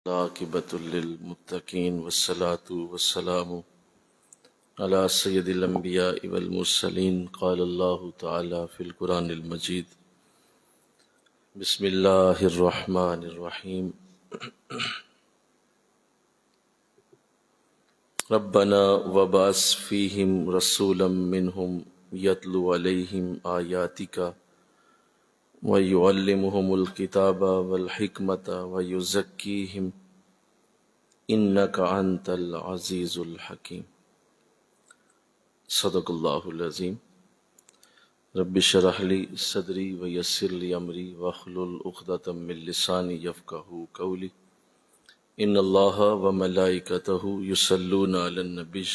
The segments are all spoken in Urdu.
عاقبۃ للمتقین والصلاة والسلام علی سید الانبیاء والمرسلین قال اللہ تعالی فی القرآن المجید بسم اللہ الرحمن الرحیم ربنا وبعث فیہم رسولا منہم یتلو علیہم آیاتک وَيُعَلِّمُهُمُ الْكِتَابَ وَالْحِكْمَةَ وَيُزَكِّيهِمْ إِنَّكَ أَنْتَ الْعَزِيزُ الْحَكِيمُ صدق اللہ العظیم رب اشرح لی صدری ویسر لی امری واحلل عقدۃ من لسانی یفقہوا قولی ان اللہ وملائکتہ یصلون علی النبی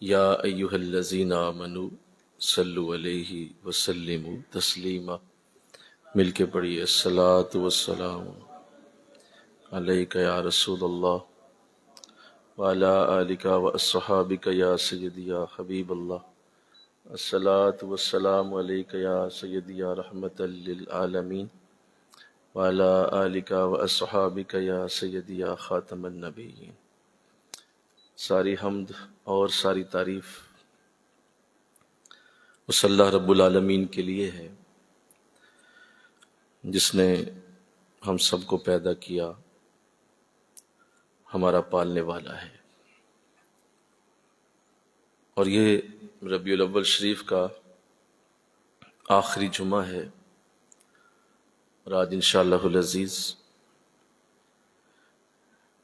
یا ایہا الذین آمنوا صلوا علیہ وسلموا تسلیما۔ مل کے پڑھیے الصلاۃ والسلام علیک یا رسول اللہ وعلی آلک واصحابک یا سیدی یا حبیب اللہ، الصلاۃ والسلام علیک یا سیدی یا رحمت للعالمین وعلی آلک واصحابک یا سیدی یا خاتم النبیین۔ ساری حمد اور ساری تعریف اس اللہ رب العالمین کے لیے ہے جس نے ہم سب کو پیدا کیا، ہمارا پالنے والا ہے، اور یہ ربیع الاول شریف کا آخری جمعہ ہے، اور آج انشاءاللہ العزیز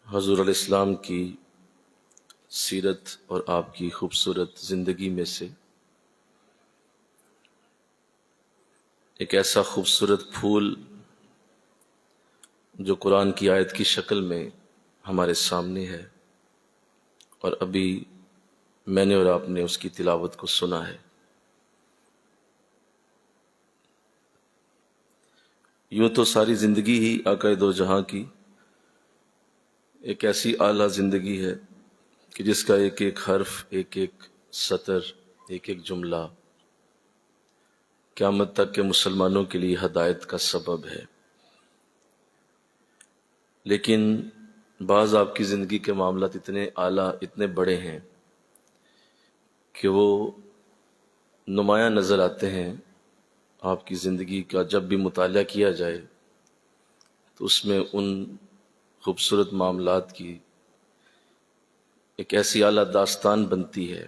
حضور علیہ السلام کی سیرت اور آپ کی خوبصورت زندگی میں سے ایک ایسا خوبصورت پھول جو قرآن کی آیت کی شکل میں ہمارے سامنے ہے، اور ابھی میں نے اور آپ نے اس کی تلاوت کو سنا ہے۔ یوں تو ساری زندگی ہی آقا دو جہاں کی ایک ایسی اعلیٰ زندگی ہے کہ جس کا ایک ایک حرف، ایک ایک سطر، ایک ایک جملہ قیامت تک کے مسلمانوں کے لیے ہدایت کا سبب ہے، لیکن بعض آپ کی زندگی کے معاملات اتنے اعلیٰ، اتنے بڑے ہیں کہ وہ نمایاں نظر آتے ہیں۔ آپ کی زندگی کا جب بھی مطالعہ کیا جائے تو اس میں ان خوبصورت معاملات کی ایک ایسی اعلیٰ داستان بنتی ہے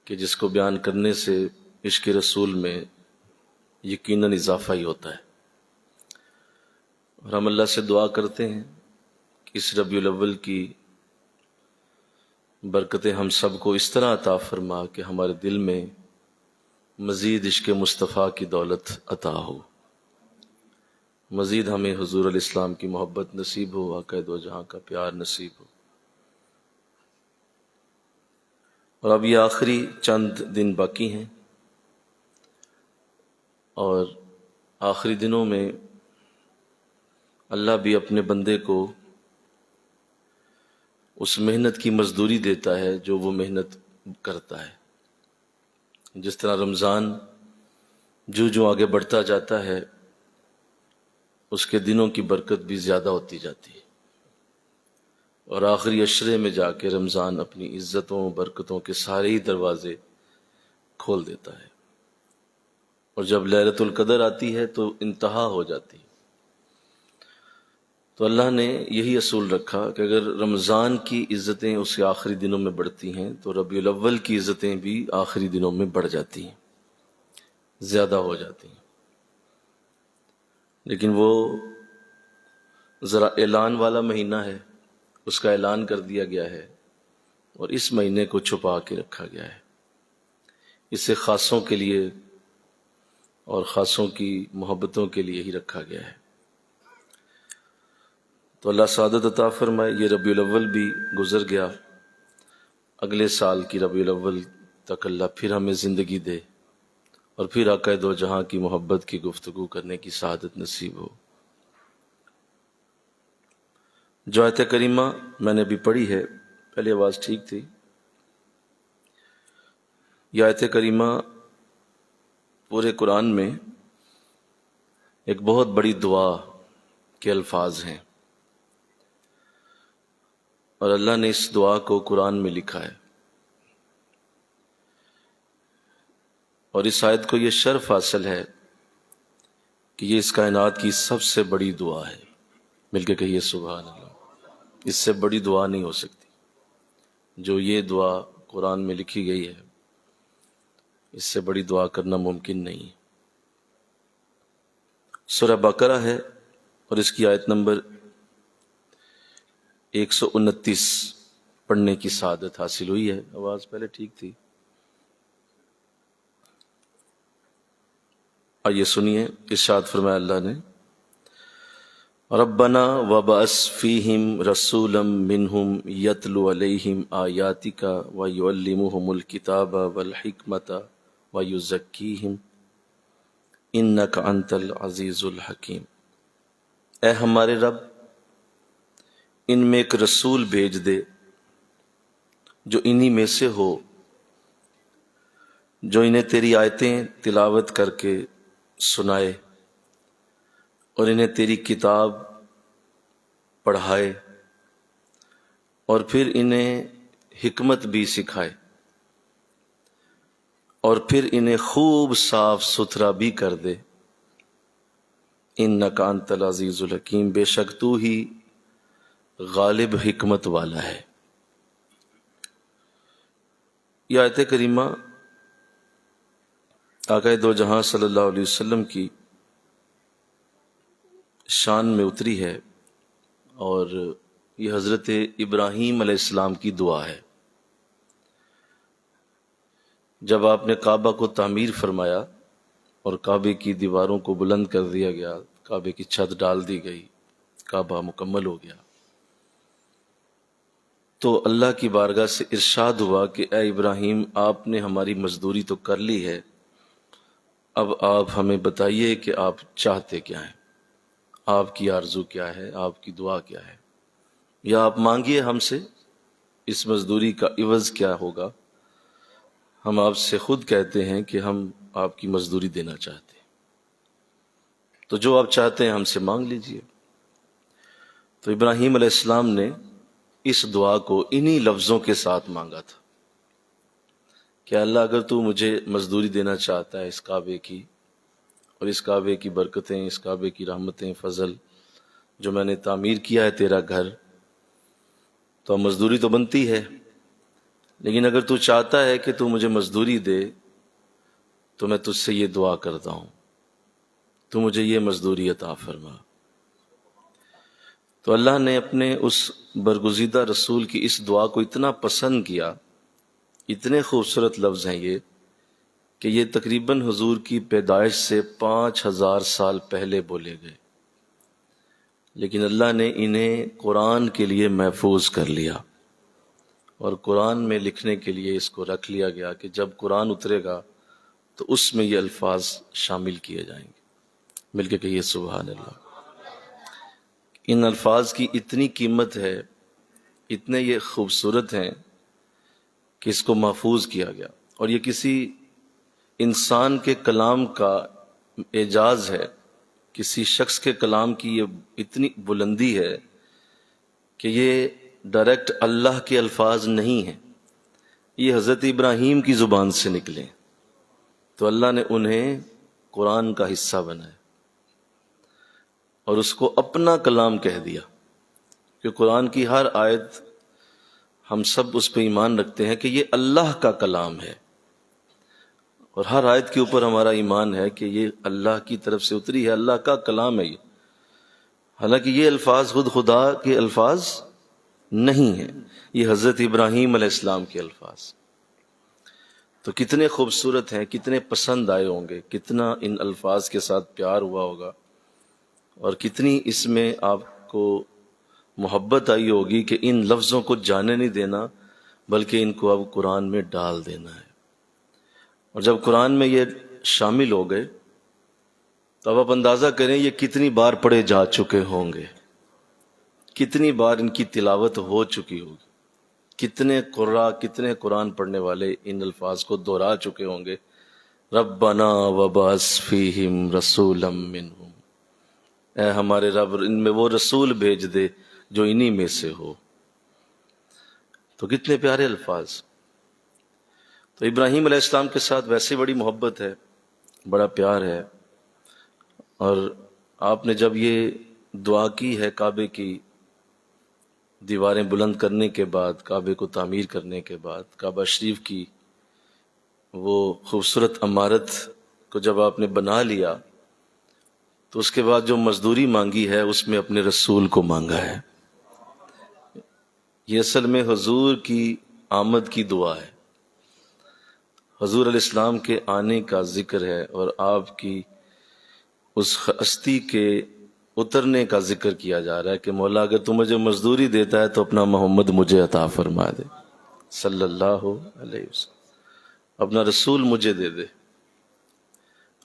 کہ جس کو بیان کرنے سے عشق رسول میں یقیناً اضافہ ہی ہوتا ہے، اور ہم اللہ سے دعا کرتے ہیں کہ اس ربیع الاول کی برکتیں ہم سب کو اس طرح عطا فرما کہ ہمارے دل میں مزید عشق مصطفیٰ کی دولت عطا ہو، مزید ہمیں حضور علیہ السلام کی محبت نصیب ہو، آقا دو جہاں کا پیار نصیب ہو۔ اور اب یہ آخری چند دن باقی ہیں، اور آخری دنوں میں اللہ بھی اپنے بندے کو اس محنت کی مزدوری دیتا ہے جو وہ محنت کرتا ہے۔ جس طرح رمضان جو آگے بڑھتا جاتا ہے اس کے دنوں کی برکت بھی زیادہ ہوتی جاتی ہے، اور آخری عشرے میں جا کے رمضان اپنی عزتوں برکتوں کے سارے ہی دروازے کھول دیتا ہے، اور جب لیلۃ القدر آتی ہے تو انتہا ہو جاتی ہے۔ تو اللہ نے یہی اصول رکھا کہ اگر رمضان کی عزتیں اس کے آخری دنوں میں بڑھتی ہیں تو ربیع الاول کی عزتیں بھی آخری دنوں میں بڑھ جاتی ہیں، زیادہ ہو جاتی ہیں۔ لیکن وہ ذرا اعلان والا مہینہ ہے، اس کا اعلان کر دیا گیا ہے، اور اس مہینے کو چھپا کے رکھا گیا ہے، اسے خاصوں کے لیے اور خاصوں کی محبتوں کے لیے ہی رکھا گیا ہے۔ تو اللہ سعادت عطا فرمائے، یہ ربیع الاول بھی گزر گیا، اگلے سال کی ربیع الاول تک اللہ پھر ہمیں زندگی دے، اور پھر آقا دو جہاں کی محبت کی گفتگو کرنے کی سعادت نصیب ہو۔ جو آیت کریمہ میں نے ابھی پڑھی ہے، پہلے آواز ٹھیک تھی، یہ آیت کریمہ پورے قرآن میں ایک بہت بڑی دعا کے الفاظ ہیں، اور اللہ نے اس دعا کو قرآن میں لکھا ہے، اور اس آیت کو یہ شرف حاصل ہے کہ یہ اس کائنات کی سب سے بڑی دعا ہے۔ مل کے کہیے سبحان اللہ۔ اس سے بڑی دعا نہیں ہو سکتی جو یہ دعا قرآن میں لکھی گئی ہے، اس سے بڑی دعا کرنا ممکن نہیں ہے۔ سورہ بقرہ ہے اور اس کی آیت نمبر 129 پڑھنے کی سعادت حاصل ہوئی ہے۔ آواز پہلے ٹھیک تھی؟ آئیے سنیے، ارشاد فرمایا اللہ نے، ربنا وبعث فیہم رسولا منہم یتلو علیہم آیاتک ویعلمہم الکتاب والحکمت ویزکیہم انک انت العزیز الحکیم۔ اے ہمارے رب، ان میں ایک رسول بھیج دے جو انہی میں سے ہو، جو انہیں تیری آیتیں تلاوت کر کے سنائے اور انہیں تیری کتاب پڑھائے اور پھر انہیں حکمت بھی سکھائے اور پھر انہیں خوب صاف ستھرا بھی کر دے۔ انک انت العزیز الحکیم، بے شک تو ہی غالب حکمت والا ہے۔ یہ آیت کریمہ آقا دو جہاں صلی اللہ علیہ وسلم کی شان میں اتری ہے، اور یہ حضرت ابراہیم علیہ السلام کی دعا ہے۔ جب آپ نے کعبہ کو تعمیر فرمایا اور کعبے کی دیواروں کو بلند کر دیا گیا، کعبے کی چھت ڈال دی گئی، کعبہ مکمل ہو گیا، تو اللہ کی بارگاہ سے ارشاد ہوا کہ اے ابراہیم، آپ نے ہماری مزدوری تو کر لی ہے، اب آپ ہمیں بتائیے کہ آپ چاہتے کیا ہیں، آپ کی آرزو کیا ہے، آپ کی دعا کیا ہے، یا آپ مانگیے ہم سے اس مزدوری کا عوض کیا ہوگا۔ ہم آپ سے خود کہتے ہیں کہ ہم آپ کی مزدوری دینا چاہتے ہیں، تو جو آپ چاہتے ہیں ہم سے مانگ لیجئے۔ تو ابراہیم علیہ السلام نے اس دعا کو انہی لفظوں کے ساتھ مانگا تھا کہ اللہ اگر تو مجھے مزدوری دینا چاہتا ہے اس کعبے کی، اور اس کعبے کی برکتیں، اس کعبے کی رحمتیں، فضل جو میں نے تعمیر کیا ہے تیرا گھر، تو مزدوری تو بنتی ہے، لیکن اگر تو چاہتا ہے کہ تو مجھے مزدوری دے تو میں تجھ سے یہ دعا کرتا ہوں، تو مجھے یہ مزدوری عطا فرما۔ تو اللہ نے اپنے اس برگزیدہ رسول کی اس دعا کو اتنا پسند کیا، اتنے خوبصورت لفظ ہیں یہ، کہ یہ تقریباً حضور کی پیدائش سے 5000 سال پہلے بولے گئے، لیکن اللہ نے انہیں قرآن کے لیے محفوظ کر لیا، اور قرآن میں لکھنے کے لیے اس کو رکھ لیا گیا کہ جب قرآن اترے گا تو اس میں یہ الفاظ شامل کیے جائیں گے۔ مل کے کہیے سبحان اللہ۔ ان الفاظ کی اتنی قیمت ہے، اتنے یہ خوبصورت ہیں کہ اس کو محفوظ کیا گیا، اور یہ کسی انسان کے کلام کا اعجاز ہے، کسی شخص کے کلام کی یہ اتنی بلندی ہے کہ یہ ڈائریکٹ اللہ کے الفاظ نہیں ہیں، یہ حضرت ابراہیم کی زبان سے نکلے، تو اللہ نے انہیں قرآن کا حصہ بنایا اور اس کو اپنا کلام کہہ دیا، کہ قرآن کی ہر آیت ہم سب اس پہ ایمان رکھتے ہیں کہ یہ اللہ کا کلام ہے، اور ہر آیت کے اوپر ہمارا ایمان ہے کہ یہ اللہ کی طرف سے اتری ہے، اللہ کا کلام ہے یہ، حالانکہ یہ الفاظ خود خدا کے الفاظ نہیں ہیں، یہ حضرت ابراہیم علیہ السلام کے الفاظ۔ تو کتنے خوبصورت ہیں، کتنے پسند آئے ہوں گے، کتنا ان الفاظ کے ساتھ پیار ہوا ہوگا، اور کتنی اس میں آپ کو محبت آئی ہوگی کہ ان لفظوں کو جانے نہیں دینا، بلکہ ان کو اب قرآن میں ڈال دینا ہے۔ اور جب قرآن میں یہ شامل ہو گئے تو اب آپ اندازہ کریں یہ کتنی بار پڑھے جا چکے ہوں گے، کتنی بار ان کی تلاوت ہو چکی ہوگی، کتنے قراء، کتنے قرآن پڑھنے والے ان الفاظ کو دہرا چکے ہوں گے، ربنا وبعث فیہم رسولا منہم، اے ہمارے رب ان میں وہ رسول بھیج دے جو انہی میں سے ہو۔ تو کتنے پیارے الفاظ. تو ابراہیم علیہ السلام کے ساتھ ویسے بڑی محبت ہے، بڑا پیار ہے. اور آپ نے جب یہ دعا کی ہے کعبے کی دیواریں بلند کرنے کے بعد، کعبے کو تعمیر کرنے کے بعد، کعبہ شریف کی وہ خوبصورت عمارت کو جب آپ نے بنا لیا، تو اس کے بعد جو مزدوری مانگی ہے اس میں اپنے رسول کو مانگا ہے. یہ اصل میں حضور کی آمد کی دعا ہے، حضور علیہ السلام کے آنے کا ذکر ہے، اور آپ کی اس ہستی کے اترنے کا ذکر کیا جا رہا ہے کہ مولا اگر تو مجھے مزدوری دیتا ہے تو اپنا محمد مجھے عطا فرما دے صلی اللہ علیہ وسلم. اپنا رسول مجھے دے دے،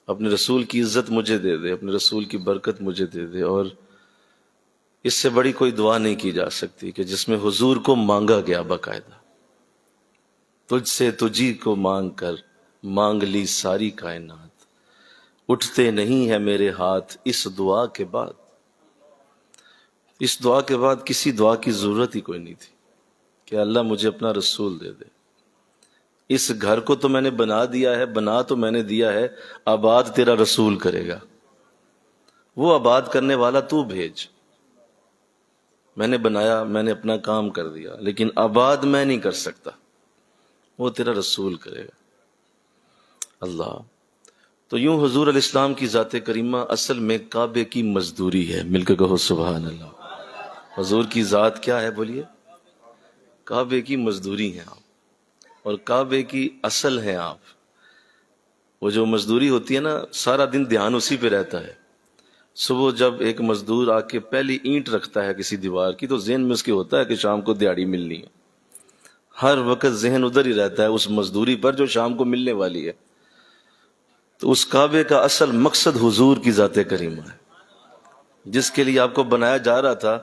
اپنے رسول کی عزت مجھے دے دے، اپنے رسول کی برکت مجھے دے دے. اور اس سے بڑی کوئی دعا نہیں کی جا سکتی کہ جس میں حضور کو مانگا گیا باقاعدہ. تجھ سے تجھی کو مانگ کر مانگ لی ساری کائنات، اٹھتے نہیں ہے میرے ہاتھ اس دعا کے بعد. اس دعا کے بعد کسی دعا کی ضرورت ہی کوئی نہیں تھی کہ اللہ مجھے اپنا رسول دے دے. اس گھر کو تو میں نے بنا دیا ہے، بنا تو میں نے دیا ہے، آباد تیرا رسول کرے گا. وہ آباد کرنے والا تو بھیج. میں نے بنایا، میں نے اپنا کام کر دیا، لیکن آباد میں نہیں کر سکتا، وہ تیرا رسول کرے گا. اللہ. تو یوں حضور علیہ السلام کی ذات کریمہ اصل میں کعبے کی مزدوری ہے. مل کے کہو سبحان اللہ. حضور کی ذات کیا ہے بولیے؟ کعبے کی مزدوری ہیں آپ، اور کعبے کی اصل ہیں آپ. وہ جو مزدوری ہوتی ہے نا، سارا دن دھیان اسی پہ رہتا ہے. صبح جب ایک مزدور آ کے پہلی اینٹ رکھتا ہے کسی دیوار کی تو ذہن میں اس کے ہوتا ہے کہ شام کو دیہڑی ملنی ہے. ہر وقت ذہن ادھر ہی رہتا ہے اس مزدوری پر جو شام کو ملنے والی ہے. تو اس کعبے کا اصل مقصد حضور کی ذات کریمہ ہے جس کے لیے آپ کو بنایا جا رہا تھا.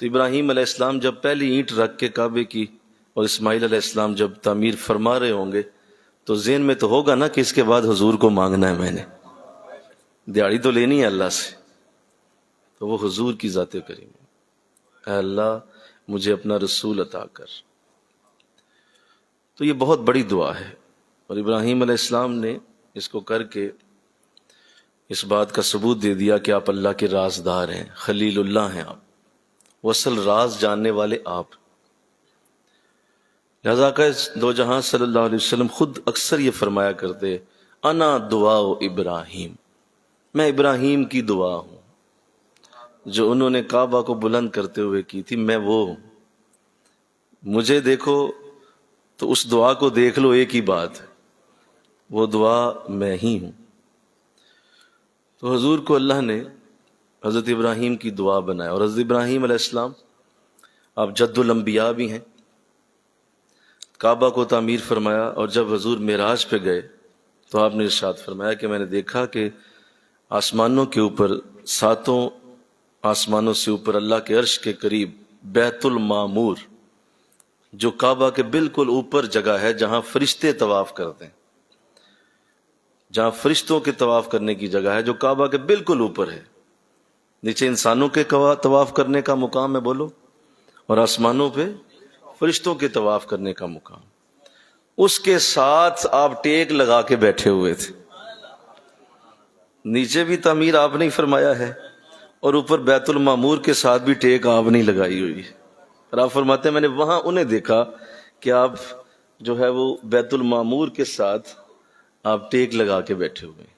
تو ابراہیم علیہ السلام جب پہلی اینٹ رکھ کے کعبے کی، اور اسماعیل علیہ السلام جب تعمیر فرما رہے ہوں گے، تو ذہن میں تو ہوگا نا کہ اس کے بعد حضور کو مانگنا ہے، میں نے دیہڑی تو لینی ہے اللہ سے. تو وہ حضور کی ذات کریمہ، اے اللہ مجھے اپنا رسول عطا کر. تو یہ بہت بڑی دعا ہے، اور ابراہیم علیہ السلام نے اس کو کر کے اس بات کا ثبوت دے دیا کہ آپ اللہ کے رازدار ہیں، خلیل اللہ ہیں آپ، وہ اصل راز جاننے والے آپ. لہذا کہ دو جہاں صلی اللہ علیہ وسلم خود اکثر یہ فرمایا کرتے، انا دعا ابراہیم، میں ابراہیم کی دعا ہوں جو انہوں نے کعبہ کو بلند کرتے ہوئے کی تھی. میں وہ ہوں، مجھے دیکھو تو اس دعا کو دیکھ لو، ایک ہی بات ہے، وہ دعا میں ہی ہوں. تو حضور کو اللہ نے حضرت ابراہیم کی دعا بنایا، اور حضرت ابراہیم علیہ السلام آپ جد الانبیاء بھی ہیں. کعبہ کو تعمیر فرمایا، اور جب حضور معراج پہ گئے تو آپ نے ارشاد فرمایا کہ میں نے دیکھا کہ آسمانوں کے اوپر، ساتوں آسمانوں سے اوپر اللہ کے عرش کے قریب بیت المعمور، جو کعبہ کے بالکل اوپر جگہ ہے جہاں فرشتے طواف کرتے ہیں، جہاں فرشتوں کے طواف کرنے کی جگہ ہے، جو کعبہ کے بالکل اوپر ہے. نیچے انسانوں کے طواف کرنے کا مقام ہے بولو، اور آسمانوں پہ فرشتوں کے طواف کرنے کا مقام. اس کے ساتھ آپ ٹیک لگا کے بیٹھے ہوئے تھے. نیچے بھی تعمیر آپ نے فرمایا ہے، اور اوپر بیت المعمور کے ساتھ بھی ٹیک آپ نے لگائی ہوئی ہے. اور آپ فرماتے ہیں میں نے وہاں انہیں دیکھا کہ آپ جو ہے وہ بیت المعمور کے ساتھ آپ ٹیک لگا کے بیٹھے ہوئے ہیں.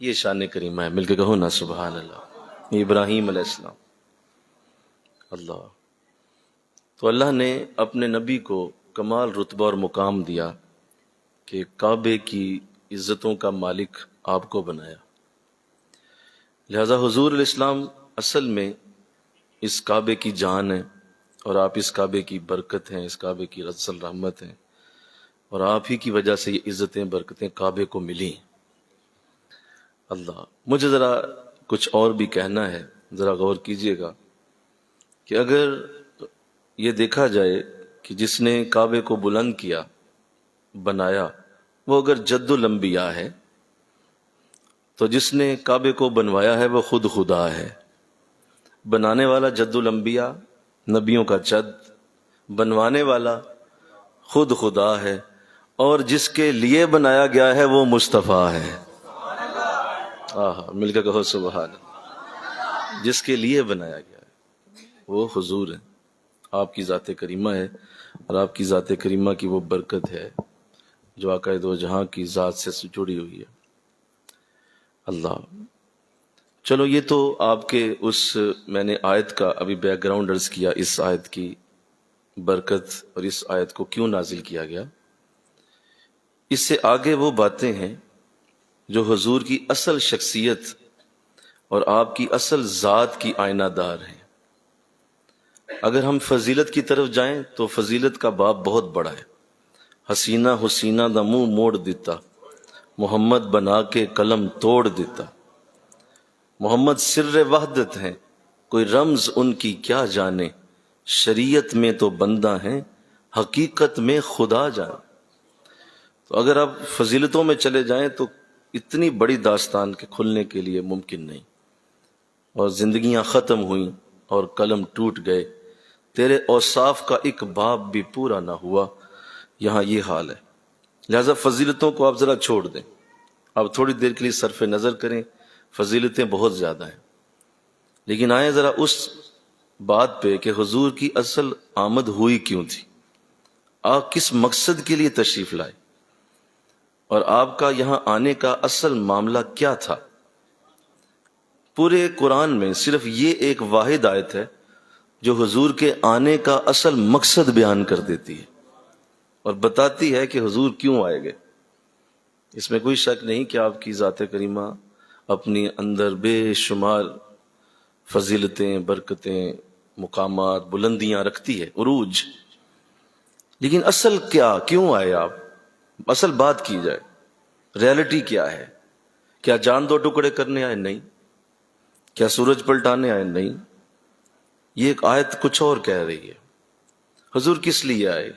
یہ شان کریمہ ہے. مل کے کہو نا سبحان اللہ. ابراہیم علیہ السلام. اللہ. تو اللہ نے اپنے نبی کو کمال رتبہ اور مقام دیا کہ کعبے کی عزتوں کا مالک آپ کو بنایا. لہذا حضور علیہ السلام اصل میں اس کعبے کی جان ہے، اور آپ اس کعبے کی برکت ہیں، اس کعبے کی رزق رحمت ہیں، اور آپ ہی کی وجہ سے یہ عزتیں برکتیں کعبے کو ملی. اللہ. مجھے ذرا کچھ اور بھی کہنا ہے، ذرا غور کیجئے گا کہ اگر یہ دیکھا جائے کہ جس نے کعبے کو بلند کیا، بنایا، وہ اگر جد الانبیاء ہے، تو جس نے کعبے کو بنوایا ہے وہ خود خدا ہے. بنانے والا جد الانبیاء، نبیوں کا جد، بنوانے والا خود خدا ہے، اور جس کے لیے بنایا گیا ہے وہ مصطفیٰ ہے۔ مل کے کہو سبحان اللہ۔ جس کے لیے بنایا گیا ہے وہ حضور ہے، آپ کی ذات کریمہ ہے، اور آپ کی ذات کریمہ کی وہ برکت ہے جو آقا دو جہاں کی ذات سے جڑی ہوئی ہے۔ اللہ، چلو یہ تو آپ کے اس میں نے آیت کا ابھی بیک گراؤنڈ عرض کیا، اس آیت کی برکت اور اس آیت کو کیوں نازل کیا گیا۔ اس سے آگے وہ باتیں ہیں جو حضور کی اصل شخصیت اور آپ کی اصل ذات کی آئینہ دار ہیں۔ اگر ہم فضیلت کی طرف جائیں تو فضیلت کا باب بہت بڑا ہے۔ حسینہ حسینہ دا منہ موڑ دیتا، محمد بنا کے قلم توڑ دیتا۔ محمد سر وحدت ہیں، کوئی رمز ان کی کیا جانے، شریعت میں تو بندہ ہیں، حقیقت میں خدا جانے۔ تو اگر آپ فضیلتوں میں چلے جائیں تو اتنی بڑی داستان کے کھلنے کے لیے ممکن نہیں، اور زندگیاں ختم ہوئیں اور قلم ٹوٹ گئے، تیرے اوصاف کا ایک باب بھی پورا نہ ہوا، یہاں یہ حال ہے۔ لہذا فضیلتوں کو آپ ذرا چھوڑ دیں، آپ تھوڑی دیر کے لیے صرف نظر کریں، فضیلتیں بہت زیادہ ہیں، لیکن آئیں ذرا اس بات پہ کہ حضور کی اصل آمد ہوئی کیوں تھی، آپ کس مقصد کے لیے تشریف لائے، اور آپ کا یہاں آنے کا اصل معاملہ کیا تھا۔ پورے قرآن میں صرف یہ ایک واحد آیت ہے جو حضور کے آنے کا اصل مقصد بیان کر دیتی ہے اور بتاتی ہے کہ حضور کیوں آئے گئے۔ اس میں کوئی شک نہیں کہ آپ کی ذات کریمہ اپنی اندر بے شمار فضیلتیں، برکتیں، مقامات، بلندیاں رکھتی ہے، عروج، لیکن اصل کیا، کیوں آئے آپ، اصل بات کی جائے، ریالٹی کیا ہے؟ کیا جان دو ٹکڑے کرنے آئے؟ نہیں۔ کیا سورج پلٹانے آئے؟ نہیں۔ یہ ایک آیت کچھ اور کہہ رہی ہے۔ حضور کس لیے آئے؟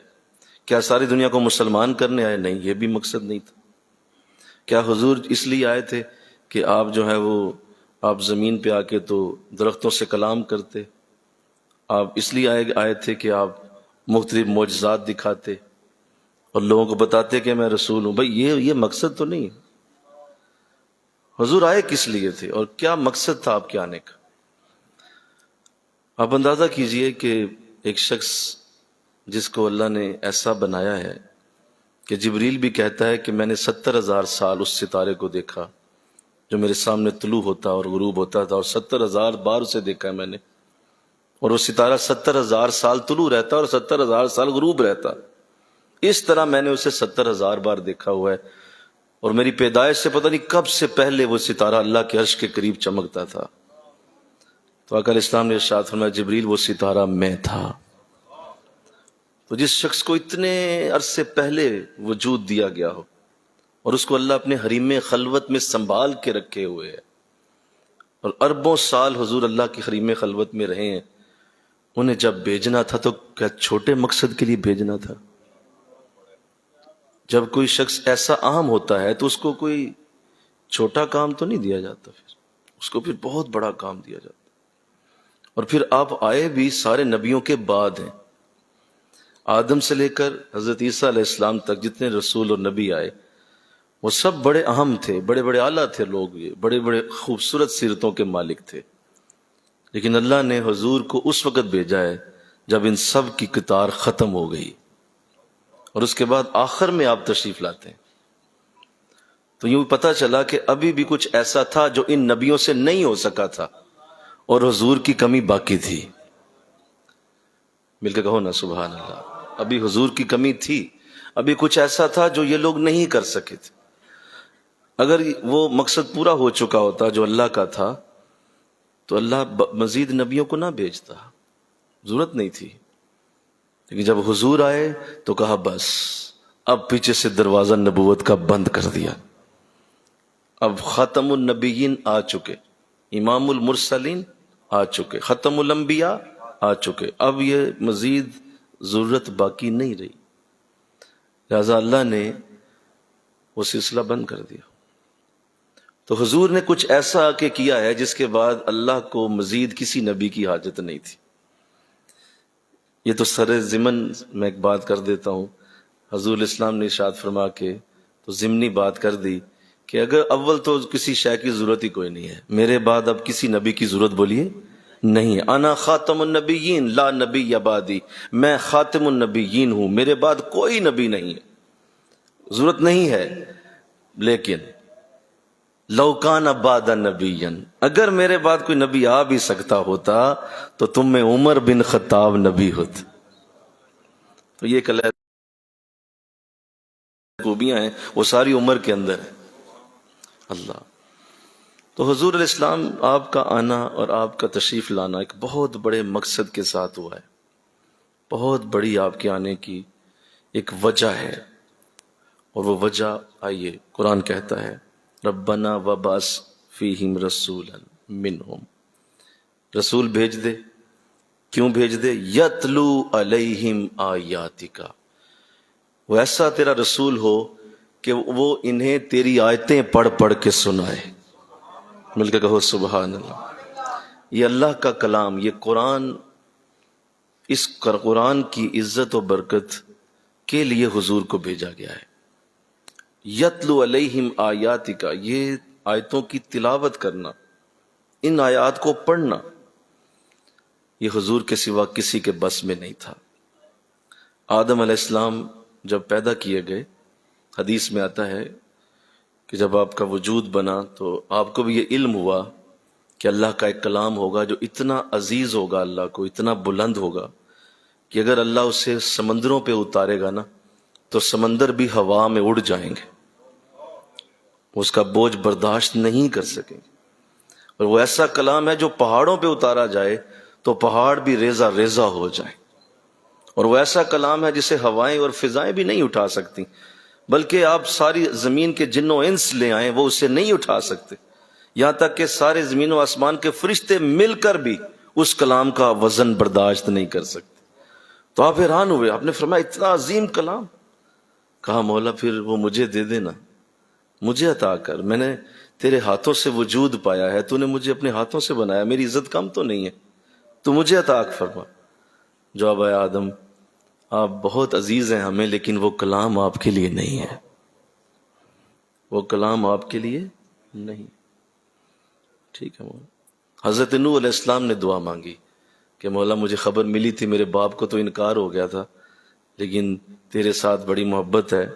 کیا ساری دنیا کو مسلمان کرنے آئے؟ نہیں، یہ بھی مقصد نہیں تھا۔ کیا حضور اس لیے آئے تھے کہ آپ جو ہے وہ آپ زمین پہ آ کے تو درختوں سے کلام کرتے؟ آپ اس لیے آئے تھے کہ آپ مختلف معجزات دکھاتے اور لوگوں کو بتاتے کہ میں رسول ہوں؟ بھائی یہ مقصد تو نہیں ہے۔ حضور آئے کس لیے تھے اور کیا مقصد تھا آپ کے آنے کا؟ آپ اندازہ کیجئے کہ ایک شخص جس کو اللہ نے ایسا بنایا ہے کہ جبریل بھی کہتا ہے کہ میں نے 70,000 سال اس ستارے کو دیکھا جو میرے سامنے طلوع ہوتا اور غروب ہوتا تھا، اور 70,000 بار اسے دیکھا ہے میں نے، اور وہ ستارہ 70,000 سال طلوع رہتا اور 70,000 سال غروب رہتا۔ اس طرح میں نے اسے 70,000 بار دیکھا ہوا ہے، اور میری پیدائش سے پتہ نہیں کب سے پہلے وہ ستارہ اللہ کے عرش کے قریب چمکتا تھا۔ تو آقا علیہ السلام نے ارشاد فرمایا جبریل وہ ستارہ میں تھا۔ تو جس شخص کو اتنے عرصے پہلے وجود دیا گیا ہو اور اس کو اللہ اپنے حریم خلوت میں سنبھال کے رکھے ہوئے ہے، اور اربوں سال حضور اللہ کی حریم خلوت میں رہے ہیں، انہیں جب بھیجنا تھا تو کیا چھوٹے مقصد کے لیے بھیجنا تھا؟ جب کوئی شخص ایسا اہم ہوتا ہے تو اس کو کوئی چھوٹا کام تو نہیں دیا جاتا، پھر اس کو پھر بہت بڑا کام دیا جاتا۔ اور پھر آپ آئے بھی سارے نبیوں کے بعد ہیں، آدم سے لے کر حضرت عیسیٰ علیہ السلام تک جتنے رسول اور نبی آئے وہ سب بڑے اہم تھے، بڑے بڑے اعلیٰ تھے لوگ، یہ بڑے بڑے خوبصورت سیرتوں کے مالک تھے، لیکن اللہ نے حضور کو اس وقت بھیجا ہے جب ان سب کی قطار ختم ہو گئی، اور اس کے بعد آخر میں آپ تشریف لاتے ہیں۔ تو یوں پتہ چلا کہ ابھی بھی کچھ ایسا تھا جو ان نبیوں سے نہیں ہو سکا تھا، اور حضور کی کمی باقی تھی۔ مل کے کہو نا سبحان اللہ۔ ابھی حضور کی کمی تھی، ابھی کچھ ایسا تھا جو یہ لوگ نہیں کر سکے تھے۔ اگر وہ مقصد پورا ہو چکا ہوتا جو اللہ کا تھا تو اللہ مزید نبیوں کو نہ بھیجتا، ضرورت نہیں تھی۔ لیکن جب حضور آئے تو کہا بس اب پیچھے سے دروازہ نبوت کا بند کر دیا، اب ختم النبیین آ چکے، امام المرسلین آ چکے، ختم الانبیاء آ چکے، اب یہ مزید ضرورت باقی نہیں رہی، لہذا اللہ نے وہ سلسلہ بند کر دیا۔ تو حضور نے کچھ ایسا کہ کیا ہے جس کے بعد اللہ کو مزید کسی نبی کی حاجت نہیں تھی۔ یہ تو سر ضمن میں ایک بات کر دیتا ہوں، حضور اسلام نے ارشاد فرما کے تو ضمنی بات کر دی کہ اگر اول تو کسی شے کی ضرورت ہی کوئی نہیں ہے، میرے بعد اب کسی نبی کی ضرورت بولیے نہیں ہے۔ انا خاتم النبیین لا نبی بعدی، میں خاتم النبیین ہوں، میرے بعد کوئی نبی نہیں ہے، ضرورت نہیں ہے۔ لیکن لو کان بعد نبیا، اگر میرے بعد کوئی نبی آ بھی سکتا ہوتا تو تم میں عمر بن خطاب نبی ہوتا۔ تو یہ خوبیاں ہیں، وہ ساری عمر کے اندر ہے۔ اللہ، تو حضور علیہ السلام آپ کا آنا اور آپ کا تشریف لانا ایک بہت بڑے مقصد کے ساتھ ہوا ہے، بہت بڑی آپ کے آنے کی ایک وجہ ہے، اور وہ وجہ آئیے قرآن کہتا ہے ربنا وبعث فیہم رسولا منہم، رسول بھیج دے، کیوں بھیج دے؟ یتلو علیہم آیاتک، وہ ایسا تیرا رسول ہو کہ وہ انہیں تیری آیتیں پڑھ پڑھ کے سنائے۔ مل کے کہو سبحان اللہ۔ یہ اللہ کا کلام، یہ قرآن، اس قرآن کی عزت و برکت کے لیے حضور کو بھیجا گیا ہے۔ یتلو علیہم آیاتک، یہ آیتوں کی تلاوت کرنا، ان آیات کو پڑھنا، یہ حضور کے سوا کسی کے بس میں نہیں تھا۔ آدم علیہ السلام جب پیدا کیے گئے، حدیث میں آتا ہے کہ جب آپ کا وجود بنا تو آپ کو بھی یہ علم ہوا کہ اللہ کا ایک کلام ہوگا جو اتنا عزیز ہوگا، اللہ کو اتنا بلند ہوگا کہ اگر اللہ اسے سمندروں پہ اتارے گا نا تو سمندر بھی ہوا میں اڑ جائیں گے، اس کا بوجھ برداشت نہیں کر سکیں گے۔ اور وہ ایسا کلام ہے جو پہاڑوں پہ اتارا جائے تو پہاڑ بھی ریزہ ریزہ ہو جائیں، اور وہ ایسا کلام ہے جسے ہوائیں اور فضائیں بھی نہیں اٹھا سکتی، بلکہ آپ ساری زمین کے جن و انس لے آئیں وہ اسے نہیں اٹھا سکتے، یہاں تک کہ سارے زمین و آسمان کے فرشتے مل کر بھی اس کلام کا وزن برداشت نہیں کر سکتے۔ تو آپ حیران ہوئے، آپ نے فرمایا اتنا عظیم کلام، کہا مولا پھر وہ مجھے دے دینا، مجھے عطا کر، میں نے تیرے ہاتھوں سے وجود پایا ہے، تو نے مجھے اپنے ہاتھوں سے بنایا، میری عزت کم تو نہیں ہے، تو مجھے عطا فرما۔ جواب آیا آدم آپ بہت عزیز ہیں ہمیں، لیکن وہ کلام آپ کے لیے نہیں ہے، وہ کلام آپ کے لیے نہیں۔ ٹھیک ہے مولا۔ حضرت نوح علیہ السلام نے دعا مانگی کہ مولا مجھے خبر ملی تھی میرے باپ کو تو انکار ہو گیا تھا، لیکن تیرے ساتھ بڑی محبت ہے،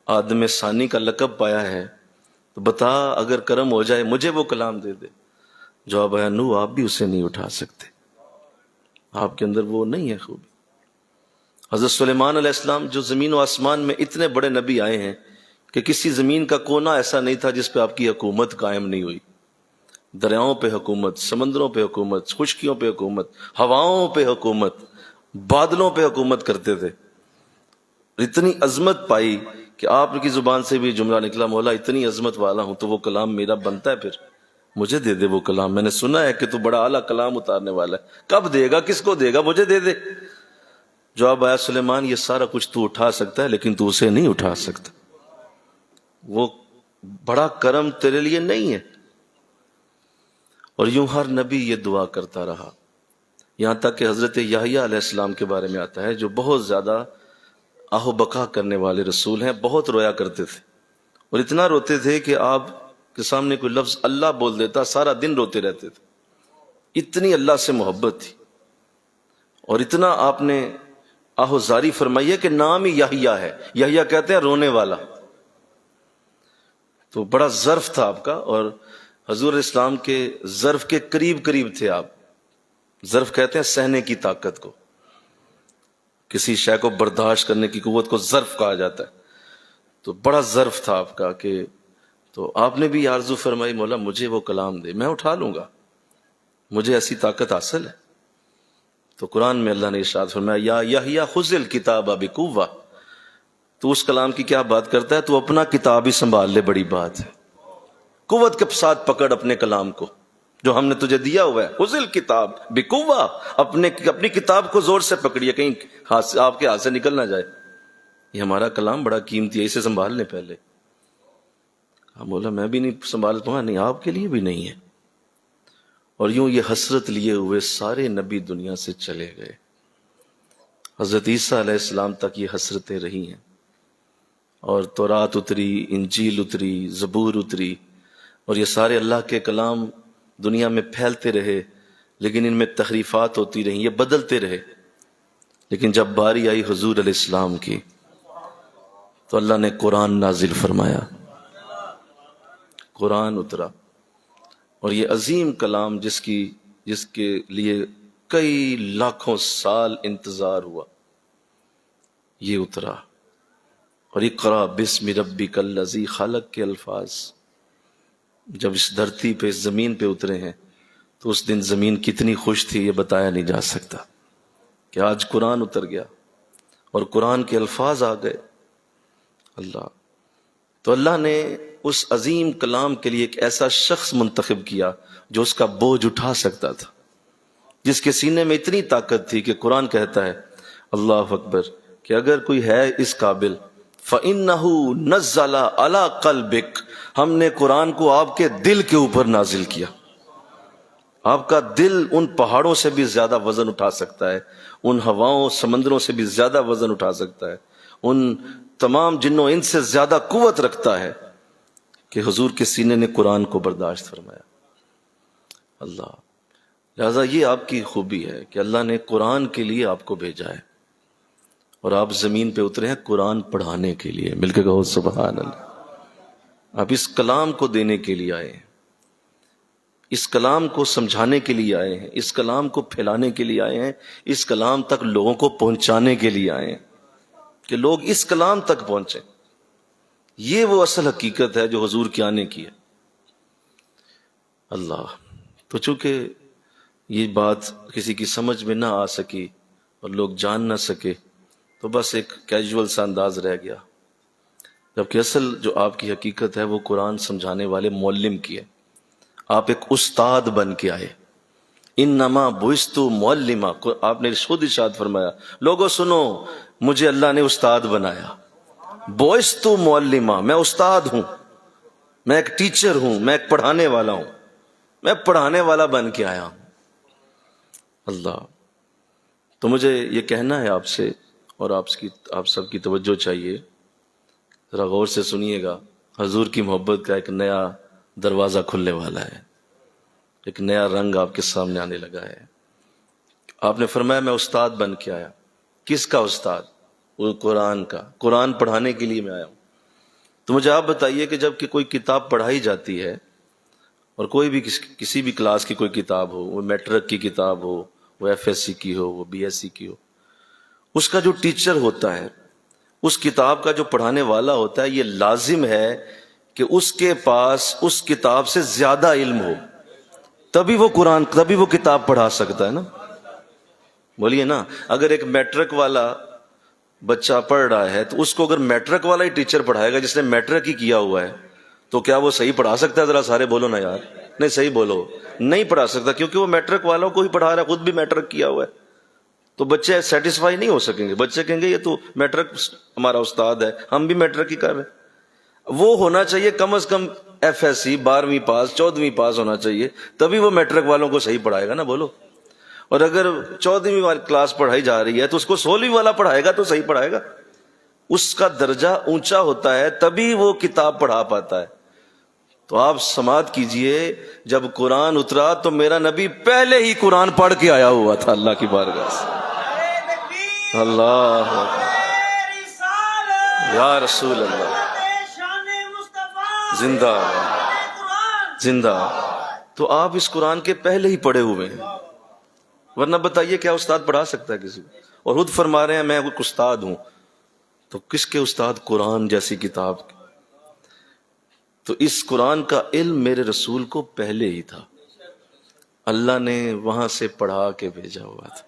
آدم ثانی کا لقب پایا ہے، تو بتا اگر کرم ہو جائے مجھے وہ کلام دے دے۔ جواب آیا نوح آپ بھی اسے نہیں اٹھا سکتے، آپ کے اندر وہ نہیں ہے خوبی۔ حضرت سلیمان علیہ السلام جو زمین و آسمان میں اتنے بڑے نبی آئے ہیں کہ کسی زمین کا کونا ایسا نہیں تھا جس پہ آپ کی حکومت قائم نہیں ہوئی، دریاؤں پہ حکومت، سمندروں پہ حکومت، خشکیوں پہ حکومت، ہواؤں پہ حکومت، بادلوں پہ حکومت کرتے تھے۔ اتنی عظمت پائی کہ آپ کی زبان سے بھی جملہ نکلا مولا اتنی عظمت والا ہوں تو وہ کلام میرا بنتا ہے، پھر مجھے دے دے وہ کلام، میں نے سنا ہے کہ تو بڑا اعلیٰ کلام اتارنے والا ہے، کب دے گا، کس کو دے گا، مجھے دے دے۔ جواب آیا سلیمان یہ سارا کچھ تو اٹھا سکتا ہے لیکن تو اسے نہیں اٹھا سکتا، وہ بڑا کرم تیرے لیے نہیں ہے۔ اور یوں ہر نبی یہ دعا کرتا رہا، یہاں تک کہ حضرت یحییٰ علیہ السلام کے بارے میں آتا ہے جو بہت زیادہ آہ و بکا کرنے والے رسول ہیں، بہت رویا کرتے تھے، اور اتنا روتے تھے کہ آپ کے سامنے کوئی لفظ اللہ بول دیتا سارا دن روتے رہتے تھے، اتنی اللہ سے محبت تھی، اور اتنا آپ نے آہ و زاری فرمائی ہے کہ نام ہی یحییٰ ہے، یحییٰ کہتے ہیں رونے والا، تو بڑا ظرف تھا آپ کا، اور حضور اسلام کے ظرف کے قریب قریب تھے آپ۔ ظرف کہتے ہیں سہنے کی طاقت کو، کسی شے کو برداشت کرنے کی قوت کو ظرف کہا جاتا ہے، تو بڑا ظرف تھا آپ کا کہ تو آپ نے بھی آرزو فرمائی مولا مجھے وہ کلام دے، میں اٹھا لوں گا، مجھے ایسی طاقت حاصل ہے۔ تو قرآن میں اللہ نے ارشاد فرمایا یا یحییٰ خذ الکتاب بقوہ، تو اس کلام کی کیا بات کرتا ہے، تو اپنا کتاب ہی سنبھال لے، بڑی بات ہے، قوت کے ساتھ پکڑ اپنے کلام کو جو ہم نے تجھے دیا ہوا ہے، خذ الکتاب بقوہ، اپنی کتاب کو زور سے پکڑیے، کہیں آپ کے ہاتھ سے نکل نہ جائے، یہ ہمارا کلام بڑا قیمتی ہے، اسے سنبھال لیں پہلے۔ بولا میں بھی نہیں سنبھال پاؤں گا، نہیں آپ کے لیے بھی نہیں ہے۔ اور یوں یہ حسرت لیے ہوئے سارے نبی دنیا سے چلے گئے، حضرت عیسیٰ علیہ السلام تک یہ حسرتیں رہی ہیں، اور تورات اتری، انجیل اتری، زبور اتری، اور یہ سارے اللہ کے کلام دنیا میں پھیلتے رہے، لیکن ان میں تحریفات ہوتی رہیں، یہ بدلتے رہے۔ لیکن جب باری آئی حضور علیہ السلام کی تو اللہ نے قرآن نازل فرمایا، قرآن اترا، اور یہ عظیم کلام جس کے لیے کئی لاکھوں سال انتظار ہوا، یہ اترا۔ اور اقرا بسم ربک الذی خلق کے الفاظ جب اس دھرتی پہ، اس زمین پہ اترے ہیں تو اس دن زمین کتنی خوش تھی یہ بتایا نہیں جا سکتا کہ آج قرآن اتر گیا اور قرآن کے الفاظ آ گئے۔ اللہ تو اللہ نے اس عظیم کلام کے لیے ایک ایسا شخص منتخب کیا جو اس کا بوجھ اٹھا سکتا تھا، جس کے سینے میں اتنی طاقت تھی کہ قرآن کہتا ہے اللہ اکبر کہ اگر کوئی ہے اس قابل فَإِنَّهُ نَزَّلَ عَلَىٰ قَلْبِكَ، ہم نے قرآن کو آپ کے دل کے اوپر نازل کیا۔ آپ کا دل ان پہاڑوں سے بھی زیادہ وزن اٹھا سکتا ہے، ان ہواؤں سمندروں سے بھی زیادہ وزن اٹھا سکتا ہے، ان تمام جنوں ان سے زیادہ قوت رکھتا ہے کہ حضور کے سینے نے قرآن کو برداشت فرمایا۔ اللہ لہذا یہ آپ کی خوبی ہے کہ اللہ نے قرآن کے لیے آپ کو بھیجا ہے، اور آپ زمین پہ اترے ہیں قرآن پڑھانے کے لیے۔ مل کے کہو سبحان اللہ۔ آپ اس کلام کو دینے کے لیے آئے ہیں، اس کلام کو سمجھانے کے لیے آئے ہیں، اس کلام کو پھیلانے کے لیے آئے ہیں، اس کلام تک لوگوں کو پہنچانے کے لیے آئے ہیں کہ لوگ اس کلام تک پہنچیں۔ یہ وہ اصل حقیقت ہے جو حضور کے آنے کی ہے۔ اللہ تو چونکہ یہ بات کسی کی سمجھ میں نہ آ سکی اور لوگ جان نہ سکے تو بس ایک کیجول سا انداز رہ گیا، جبکہ اصل جو آپ کی حقیقت ہے وہ قرآن سمجھانے والے معلم کی ہے۔ آپ ایک استاد بن کے آئے، انما بعثت معلما، آپ نے خود ارشاد فرمایا لوگوں سنو مجھے اللہ نے استاد بنایا، بعثت معلما، میں استاد ہوں، میں ایک ٹیچر ہوں، میں ایک پڑھانے والا ہوں، میں پڑھانے والا بن کے آیا ہوں۔ اللہ تو مجھے یہ کہنا ہے آپ سے، اور آپ سب کی توجہ چاہیے، ذرا غور سے سنیے گا۔ حضور کی محبت کا ایک نیا دروازہ کھلنے والا ہے، ایک نیا رنگ آپ کے سامنے آنے لگا ہے۔ آپ نے فرمایا میں استاد بن کے آیا۔ کس کا استاد؟ وہ قرآن کا، قرآن پڑھانے کے لیے میں آیا ہوں۔ تو مجھے آپ بتائیے کہ جب کہ کوئی کتاب پڑھائی جاتی ہے، اور کوئی بھی کسی بھی کلاس کی کوئی کتاب ہو، وہ میٹرک کی کتاب ہو، وہ ایف ایس سی کی ہو، وہ بی ایس سی کی ہو، اس کا جو ٹیچر ہوتا ہے، اس کتاب کا جو پڑھانے والا ہوتا ہے، یہ لازم ہے کہ اس کے پاس اس کتاب سے زیادہ علم ہو، تبھی وہ کتاب پڑھا سکتا ہے نا۔ بولیے نا، اگر ایک میٹرک والا بچہ پڑھ رہا ہے تو اس کو اگر میٹرک والا ہی ٹیچر پڑھائے گا جس نے میٹرک ہی کیا ہوا ہے تو کیا وہ صحیح پڑھا سکتا ہے؟ ذرا سارے بولو نا یار، نہیں صحیح بولو، نہیں پڑھا سکتا، کیونکہ وہ میٹرک والوں کو ہی پڑھا رہا ہے، خود بھی میٹرک کیا ہوا ہے۔ تو بچے سیٹسفائی نہیں ہو سکیں گے، بچے کہیں گے یہ تو میٹرک ہمارا استاد ہے، ہم بھی میٹرک ہی کر رہے ہیں۔ وہ ہونا چاہیے کم از کم ایف ایس سی 12ویں پاس 14ویں پاس ہونا چاہیے، تبھی وہ میٹرک والوں کو صحیح پڑھائے گا نا، بولو۔ اور اگر 14ویں والی کلاس پڑھائی جا رہی ہے تو اس کو 16ویں والا پڑھائے گا تو صحیح پڑھائے گا۔ اس کا درجہ اونچا ہوتا ہے تبھی وہ کتاب پڑھا پاتا ہے۔ تو آپ سماعت کیجئے، جب قرآن اترا تو میرا نبی پہلے ہی قرآن پڑھ کے آیا ہوا تھا اللہ کی بارگاہ سے۔ اللہ یا رسول اللہ، زندہ زندہ۔ تو آپ اس قرآن کے پہلے ہی پڑھے ہوئے ہیں، ورنہ بتائیے کیا استاد پڑھا سکتا ہے کسی کو؟ اور خود فرما رہے ہیں میں ایک استاد ہوں، تو کس کے استاد؟ قرآن جیسی کتاب کے۔ تو اس قرآن کا علم میرے رسول کو پہلے ہی تھا، اللہ نے وہاں سے پڑھا کے بھیجا ہوا تھا،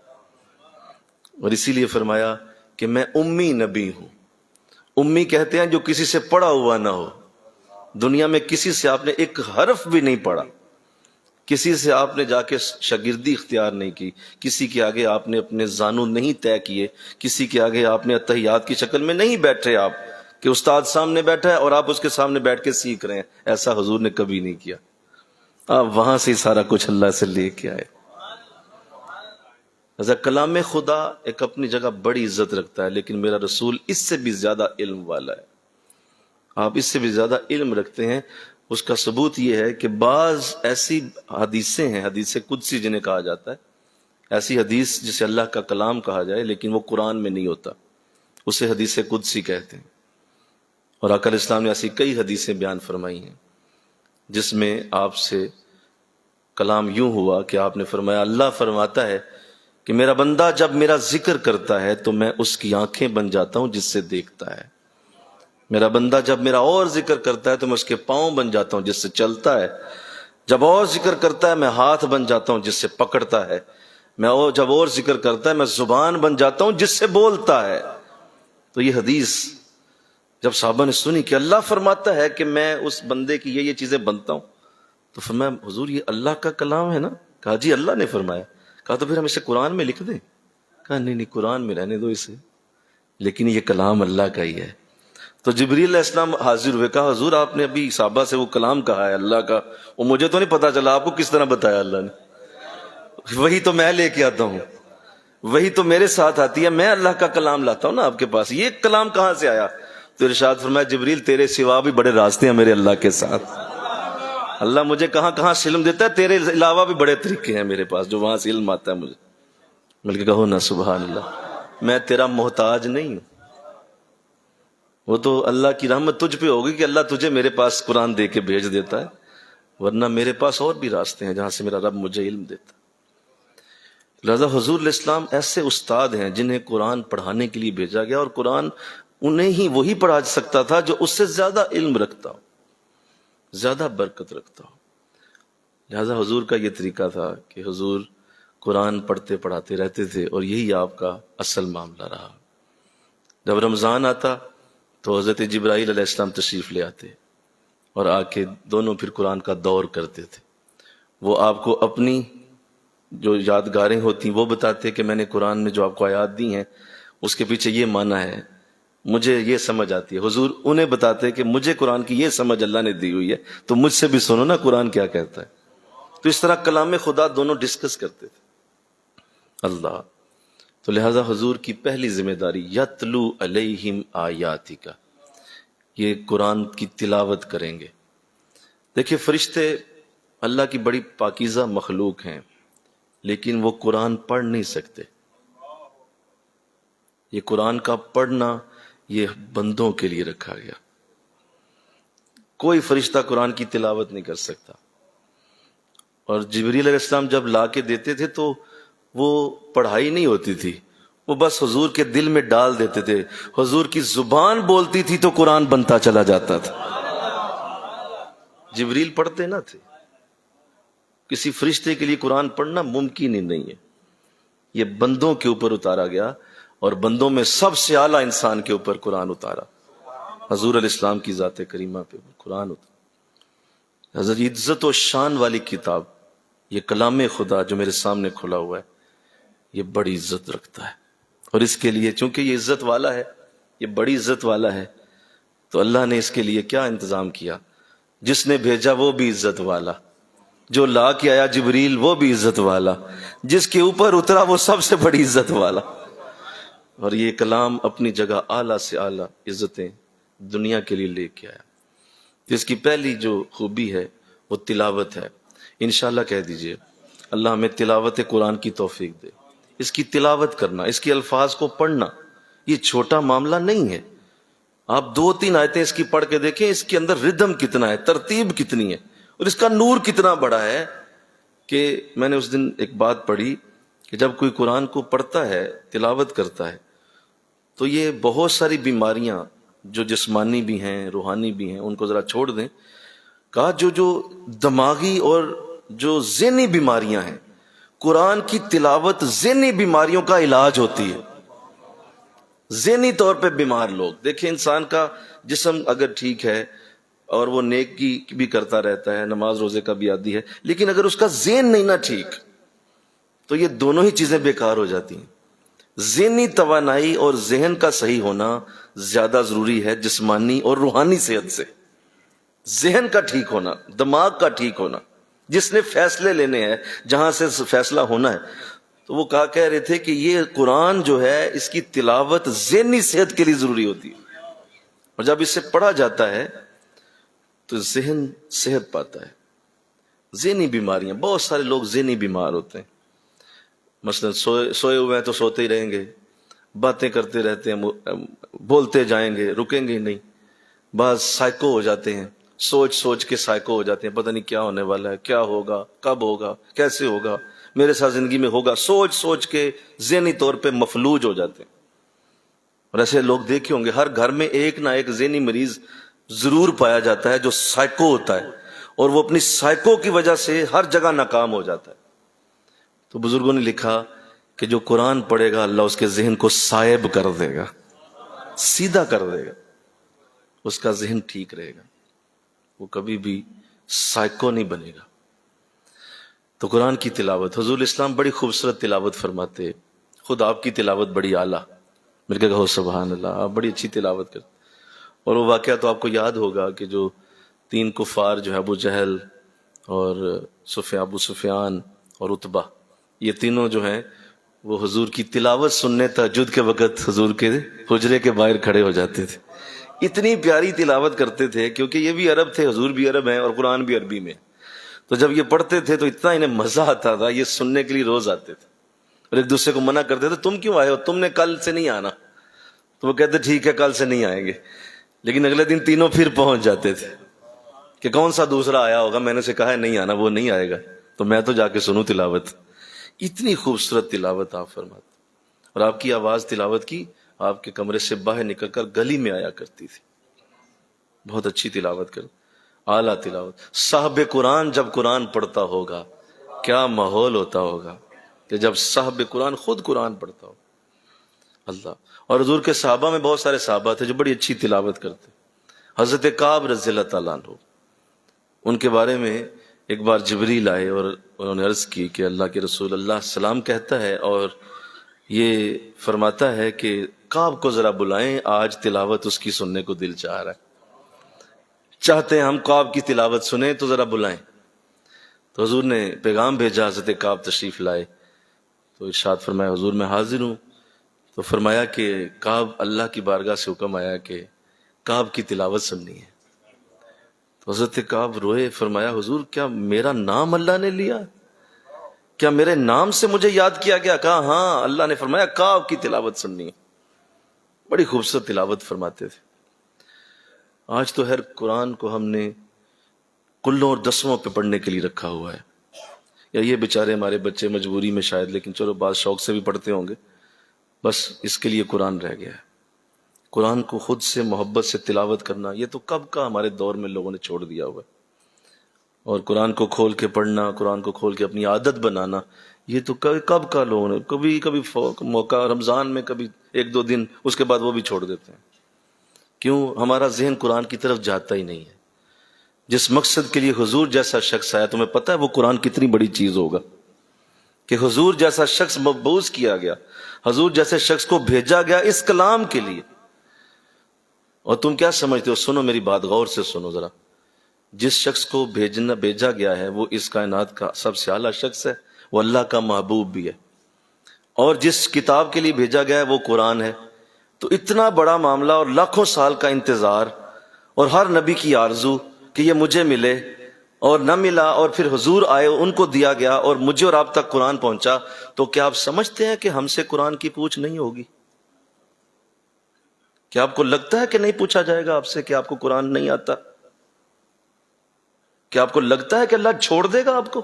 اور اسی لیے فرمایا کہ میں امی نبی ہوں۔ امی کہتے ہیں جو کسی سے پڑھا ہوا نہ ہو، دنیا میں کسی سے آپ نے ایک حرف بھی نہیں پڑھا، کسی سے آپ نے جا کے شاگردی اختیار نہیں کی، کسی کے آگے آپ نے اپنے زانو نہیں طے کیے، کسی کے آگے آپ نے اتحیات کی شکل میں نہیں بیٹھے آپ کہ استاد سامنے بیٹھا ہے اور آپ اس کے سامنے بیٹھ کے سیکھ رہے ہیں، ایسا حضور نے کبھی نہیں کیا۔ آپ وہاں سے سارا کچھ اللہ سے لے کے آئے۔ لہذا کلام خدا ایک اپنی جگہ بڑی عزت رکھتا ہے، لیکن میرا رسول اس سے بھی زیادہ علم والا ہے. آپ اس سے بھی زیادہ علم رکھتے ہیں. اس کا ثبوت یہ ہے کہ بعض ایسی حدیثیں ہیں، حدیث قدسی جنہیں کہا جاتا ہے، ایسی حدیث جسے اللہ کا کلام کہا جائے لیکن وہ قرآن میں نہیں ہوتا، اسے حدیث قدسی کہتے ہیں. اور آقا علیہ السلام نے ایسی کئی حدیثیں بیان فرمائی ہیں جس میں آپ سے کلام یوں ہوا کہ آپ نے فرمایا، اللہ فرماتا ہے کہ میرا بندہ جب میرا ذکر کرتا ہے تو میں اس کی آنکھیں بن جاتا ہوں جس سے دیکھتا ہے. میرا بندہ جب میرا اور ذکر کرتا ہے تو میں اس کے پاؤں بن جاتا ہوں جس سے چلتا ہے. جب اور ذکر کرتا ہے میں ہاتھ بن جاتا ہوں جس سے پکڑتا ہے. جب اور ذکر کرتا ہے میں زبان بن جاتا ہوں جس سے بولتا ہے. تو یہ حدیث جب صحابہ نے سنی کہ اللہ فرماتا ہے کہ میں اس بندے کی یہ چیزیں بنتا ہوں، تو فرمایا حضور یہ اللہ کا کلام ہے نا؟ کہا جی اللہ نے فرمایا. کہا تو پھر ہم اسے قرآن میں لکھ دیں؟ کہا نہیں قرآن میں رہنے دو اسے، لیکن یہ کلام اللہ کا ہی ہے. تو جبریل علیہ السلام حاضر ہوئے، کہا حضور آپ نے ابھی صحابہ سے وہ کلام کہا ہے اللہ کا، وہ مجھے تو نہیں پتا چلا، آپ کو کس طرح بتایا اللہ نے؟ وہی تو میں لے کے آتا ہوں، وہی تو میرے ساتھ آتی ہے، میں اللہ کا کلام لاتا ہوں نا آپ کے پاس، یہ کلام کہاں سے آیا؟ تو ارشاد فرمایا جبریل تیرے سوا بھی بڑے راستے ہیں میرے اللہ کے ساتھ. اللہ مجھے کہاں کہاں سے علم دیتا ہے، تیرے علاوہ بھی بڑے طریقے ہیں میرے پاس جو وہاں سے علم آتا ہے مجھے. مل کے کہو نا سبحان اللہ. میں تیرا محتاج نہیں ہوں، وہ تو اللہ کی رحمت تجھ پہ ہوگی کہ اللہ تجھے میرے پاس قرآن دے کے بھیج دیتا ہے، ورنہ میرے پاس اور بھی راستے ہیں جہاں سے میرا رب مجھے علم دیتا. لہذا حضور علیہ السلام ایسے استاد ہیں جنہیں قرآن پڑھانے کے لیے بھیجا گیا، اور قرآن انہیں ہی وہی پڑھا سکتا تھا جو اس سے زیادہ علم رکھتا ہو، زیادہ برکت رکھتا ہو. لہذا حضور کا یہ طریقہ تھا کہ حضور قرآن پڑھتے پڑھاتے رہتے تھے، اور یہی آپ کا اصل معاملہ رہا. جب رمضان آتا تو حضرت جبرائیل علیہ السلام تشریف لے آتے اور آ کے دونوں پھر قرآن کا دور کرتے تھے. وہ آپ کو اپنی جو یادگاریں ہوتی وہ بتاتے کہ میں نے قرآن میں جو آپ کو آیات دی ہیں اس کے پیچھے یہ معنی ہے، مجھے یہ سمجھ آتی ہے. حضور انہیں بتاتے کہ مجھے قرآن کی یہ سمجھ اللہ نے دی ہوئی ہے، تو مجھ سے بھی سنو نا قرآن کیا کہتا ہے. تو اس طرح کلام خدا دونوں ڈسکس کرتے تھے. اللہ تو لہذا حضور کی پہلی ذمہ داری یتلو علیہم آیاتک، یہ قرآن کی تلاوت کریں گے. دیکھیے فرشتے اللہ کی بڑی پاکیزہ مخلوق ہیں، لیکن وہ قرآن پڑھ نہیں سکتے. یہ قرآن کا پڑھنا یہ بندوں کے لیے رکھا گیا. کوئی فرشتہ قرآن کی تلاوت نہیں کر سکتا. اور جبریل علیہ السلام جب لا کے دیتے تھے تو وہ پڑھائی نہیں ہوتی تھی، وہ بس حضور کے دل میں ڈال دیتے تھے. حضور کی زبان بولتی تھی تو قرآن بنتا چلا جاتا تھا. جبریل پڑھتے نہ تھے. کسی فرشتے کے لیے قرآن پڑھنا ممکن ہی نہیں ہے. یہ بندوں کے اوپر اتارا گیا، اور بندوں میں سب سے اعلیٰ انسان کے اوپر قرآن اتارا، حضور علیہ السلام کی ذات کریمہ پہ قرآن اتارا. حضرت عزت و شان والی کتاب یہ کلام خدا جو میرے سامنے کھلا ہوا ہے، یہ بڑی عزت رکھتا ہے. اور اس کے لیے چونکہ یہ عزت والا ہے، یہ بڑی عزت والا ہے، تو اللہ نے اس کے لیے کیا انتظام کیا؟ جس نے بھیجا وہ بھی عزت والا، جو لا کے آیا جبریل وہ بھی عزت والا، جس کے اوپر اترا وہ سب سے بڑی عزت والا. اور یہ کلام اپنی جگہ اعلیٰ سے اعلیٰ عزتیں دنیا کے لیے لے کے آیا. اس کی پہلی جو خوبی ہے وہ تلاوت ہے. انشاءاللہ کہہ دیجئے اللہ ہمیں تلاوت قرآن کی توفیق دے. اس کی تلاوت کرنا، اس کے الفاظ کو پڑھنا یہ چھوٹا معاملہ نہیں ہے. آپ 2-3 آیتیں اس کی پڑھ کے دیکھیں، اس کے اندر ردم کتنا ہے، ترتیب کتنی ہے، اور اس کا نور کتنا بڑا ہے. کہ میں نے اس دن ایک بات پڑھی کہ جب کوئی قرآن کو پڑھتا ہے، تلاوت کرتا ہے، تو یہ بہت ساری بیماریاں جو جسمانی بھی ہیں روحانی بھی ہیں ان کو ذرا چھوڑ دیں. کہا جو دماغی اور جو ذہنی بیماریاں ہیں، قرآن کی تلاوت ذہنی بیماریوں کا علاج ہوتی ہے. ذہنی طور پہ بیمار لوگ دیکھیں، انسان کا جسم اگر ٹھیک ہے اور وہ نیکی بھی کرتا رہتا ہے، نماز روزے کا بھی عادی ہے، لیکن اگر اس کا ذہن نہیں نہ ٹھیک تو یہ دونوں ہی چیزیں بیکار ہو جاتی ہیں. ذہنی توانائی اور ذہن کا صحیح ہونا زیادہ ضروری ہے جسمانی اور روحانی صحت سے. ذہن کا ٹھیک ہونا، دماغ کا ٹھیک ہونا، جس نے فیصلے لینے ہیں، جہاں سے فیصلہ ہونا ہے، تو وہ کہہ رہے تھے کہ یہ قرآن جو ہے اس کی تلاوت ذہنی صحت کے لیے ضروری ہوتی ہے، اور جب اسے پڑھا جاتا ہے تو ذہن صحت پاتا ہے۔ ذہنی بیماریاں، بہت سارے لوگ ذہنی بیمار ہوتے ہیں، مثلا سوئے ہوئے ہیں تو سوتے ہی رہیں گے، باتیں کرتے رہتے ہیں، بولتے جائیں گے، رکیں گے ہی نہیں۔ بعض سائیکو ہو جاتے ہیں، سوچ سوچ کے سائیکو ہو جاتے ہیں، پتہ نہیں کیا ہونے والا ہے، کیا ہوگا، کب ہوگا، کیسے ہوگا، میرے ساتھ زندگی میں ہوگا، سوچ سوچ کے ذہنی طور پہ مفلوج ہو جاتے ہیں۔ اور ایسے لوگ دیکھے ہوں گے، ہر گھر میں ایک نہ ایک ذہنی مریض ضرور پایا جاتا ہے جو سائیکو ہوتا ہے، اور وہ اپنی سائیکو کی وجہ سے ہر جگہ ناکام ہو جاتا ہے۔ تو بزرگوں نے لکھا کہ جو قرآن پڑھے گا اللہ اس کے ذہن کو صائب کر دے گا، سیدھا کر دے گا، اس کا ذہن ٹھیک رہے گا، وہ کبھی بھی سائیکو نہیں بنے گا۔ تو قرآن کی تلاوت، حضور اسلام بڑی خوبصورت تلاوت فرماتے، خود آپ کی تلاوت بڑی اعلیٰ، میرے کہ کہو سبحان اللہ، آپ بڑی اچھی تلاوت کرتے۔ اور وہ واقعہ تو آپ کو یاد ہوگا کہ جو 3 کفار جو ہے ابو جہل اور ابو سفیان اور عتبہ، یہ تینوں جو ہیں وہ حضور کی تلاوت سننے تہجد کے وقت حضور کے حجرے کے باہر کھڑے ہو جاتے تھے۔ اتنی پیاری تلاوت کرتے تھے، کیونکہ یہ بھی عرب تھے، حضور بھی عرب ہیں اور قرآن بھی عربی میں، تو جب یہ پڑھتے تھے تو اتنا انہیں مزہ آتا تھا، یہ سننے کے لیے روز آتے تھے، اور ایک دوسرے کو منع کرتے تھے تم کیوں آئے ہو، تم نے کل سے نہیں آنا، تو وہ کہتے ٹھیک ہے کل سے نہیں آئیں گے، لیکن اگلے دن تینوں پھر پہنچ جاتے تھے کہ کون سا دوسرا آیا ہوگا، میں نے اسے کہا ہے نہیں آنا، وہ نہیں آئے گا تو میں تو جا کے سنوں تلاوت۔ اتنی خوبصورت تلاوت آپ فرماتے، اور آپ کی آواز تلاوت کی آپ کے کمرے سے باہر نکل کر گلی میں آیا کرتی تھی، بہت اچھی تلاوت کر، اعلیٰ تلاوت۔ صاحب قرآن جب قرآن پڑھتا ہوگا کیا ماحول ہوتا ہوگا، کہ جب صاحب قرآن خود قرآن پڑھتا ہو اللہ۔ اور حضور کے صحابہ میں بہت سارے صحابہ تھے جو بڑی اچھی تلاوت کرتے، حضرت کعب رضی اللہ تعالیٰ عنہ، ان کے بارے میں ایک بار جبریل آئے اور انہوں نے عرض کی کہ اللہ کے رسول اللہ سلام کہتا ہے اور یہ فرماتا ہے کہ کعب کو ذرا بلائیں، آج تلاوت اس کی سننے کو دل چاہ رہا ہے، چاہتے ہیں ہم کعب کی تلاوت سنیں تو ذرا بلائیں۔ تو حضور نے پیغام بھیجا، حضرت کعب تشریف لائے، تو ارشاد فرمایا حضور میں حاضر ہوں۔ تو فرمایا کہ کعب، اللہ کی بارگاہ سے حکم آیا کہ کعب کی تلاوت سننی ہے۔ تو حضرت کعب روئے، فرمایا حضور کیا میرا نام اللہ نے لیا، کیا میرے نام سے مجھے یاد کیا گیا؟ کہا ہاں، اللہ نے فرمایا کعب کی تلاوت سننی ہے۔ بڑی خوبصورت تلاوت فرماتے تھے۔ آج تو ہر قرآن کو ہم نے کلوں اور دسموں پہ پڑھنے کے لیے رکھا ہوا ہے، یا یہ بیچارے ہمارے بچے مجبوری میں شاید، لیکن چلو بعض شوق سے بھی پڑھتے ہوں گے، بس اس کے لیے قرآن رہ گیا ہے۔ قرآن کو خود سے محبت سے تلاوت کرنا یہ تو کب کا ہمارے دور میں لوگوں نے چھوڑ دیا ہوا ہے، اور قرآن کو کھول کے پڑھنا، قرآن کو کھول کے اپنی عادت بنانا، یہ تو کب کا لوگوں نے، کبھی موقع رمضان میں کبھی 1-2 دن، اس کے بعد وہ بھی چھوڑ دیتے ہیں۔ کیوں؟ ہمارا ذہن قرآن کی طرف جاتا ہی نہیں ہے۔ جس مقصد کے لیے حضور جیسا شخص آیا، تمہیں پتہ ہے وہ قرآن کتنی بڑی چیز ہوگا، کہ حضور جیسا شخص مبعوث کیا گیا، حضور جیسے شخص کو بھیجا گیا اس کلام کے لیے۔ اور تم کیا سمجھتے ہو؟ سنو میری بات، غور سے سنو ذرا، جس شخص کو بھیجا گیا ہے وہ اس کائنات کا سب سے اعلیٰ شخص ہے، وہ اللہ کا محبوب بھی ہے، اور جس کتاب کے لیے بھیجا گیا ہے وہ قرآن ہے۔ تو اتنا بڑا معاملہ اور لاکھوں سال کا انتظار، اور ہر نبی کی آرزو کہ یہ مجھے ملے، اور نہ ملا، اور پھر حضور آئے، ان کو دیا گیا، اور مجھے اور آپ تک قرآن پہنچا۔ تو کیا آپ سمجھتے ہیں کہ ہم سے قرآن کی پوچھ نہیں ہوگی؟ کیا آپ کو لگتا ہے کہ نہیں پوچھا جائے گا آپ سے کہ آپ کو قرآن نہیں آتا؟ کیا آپ کو لگتا ہے کہ اللہ چھوڑ دے گا آپ کو،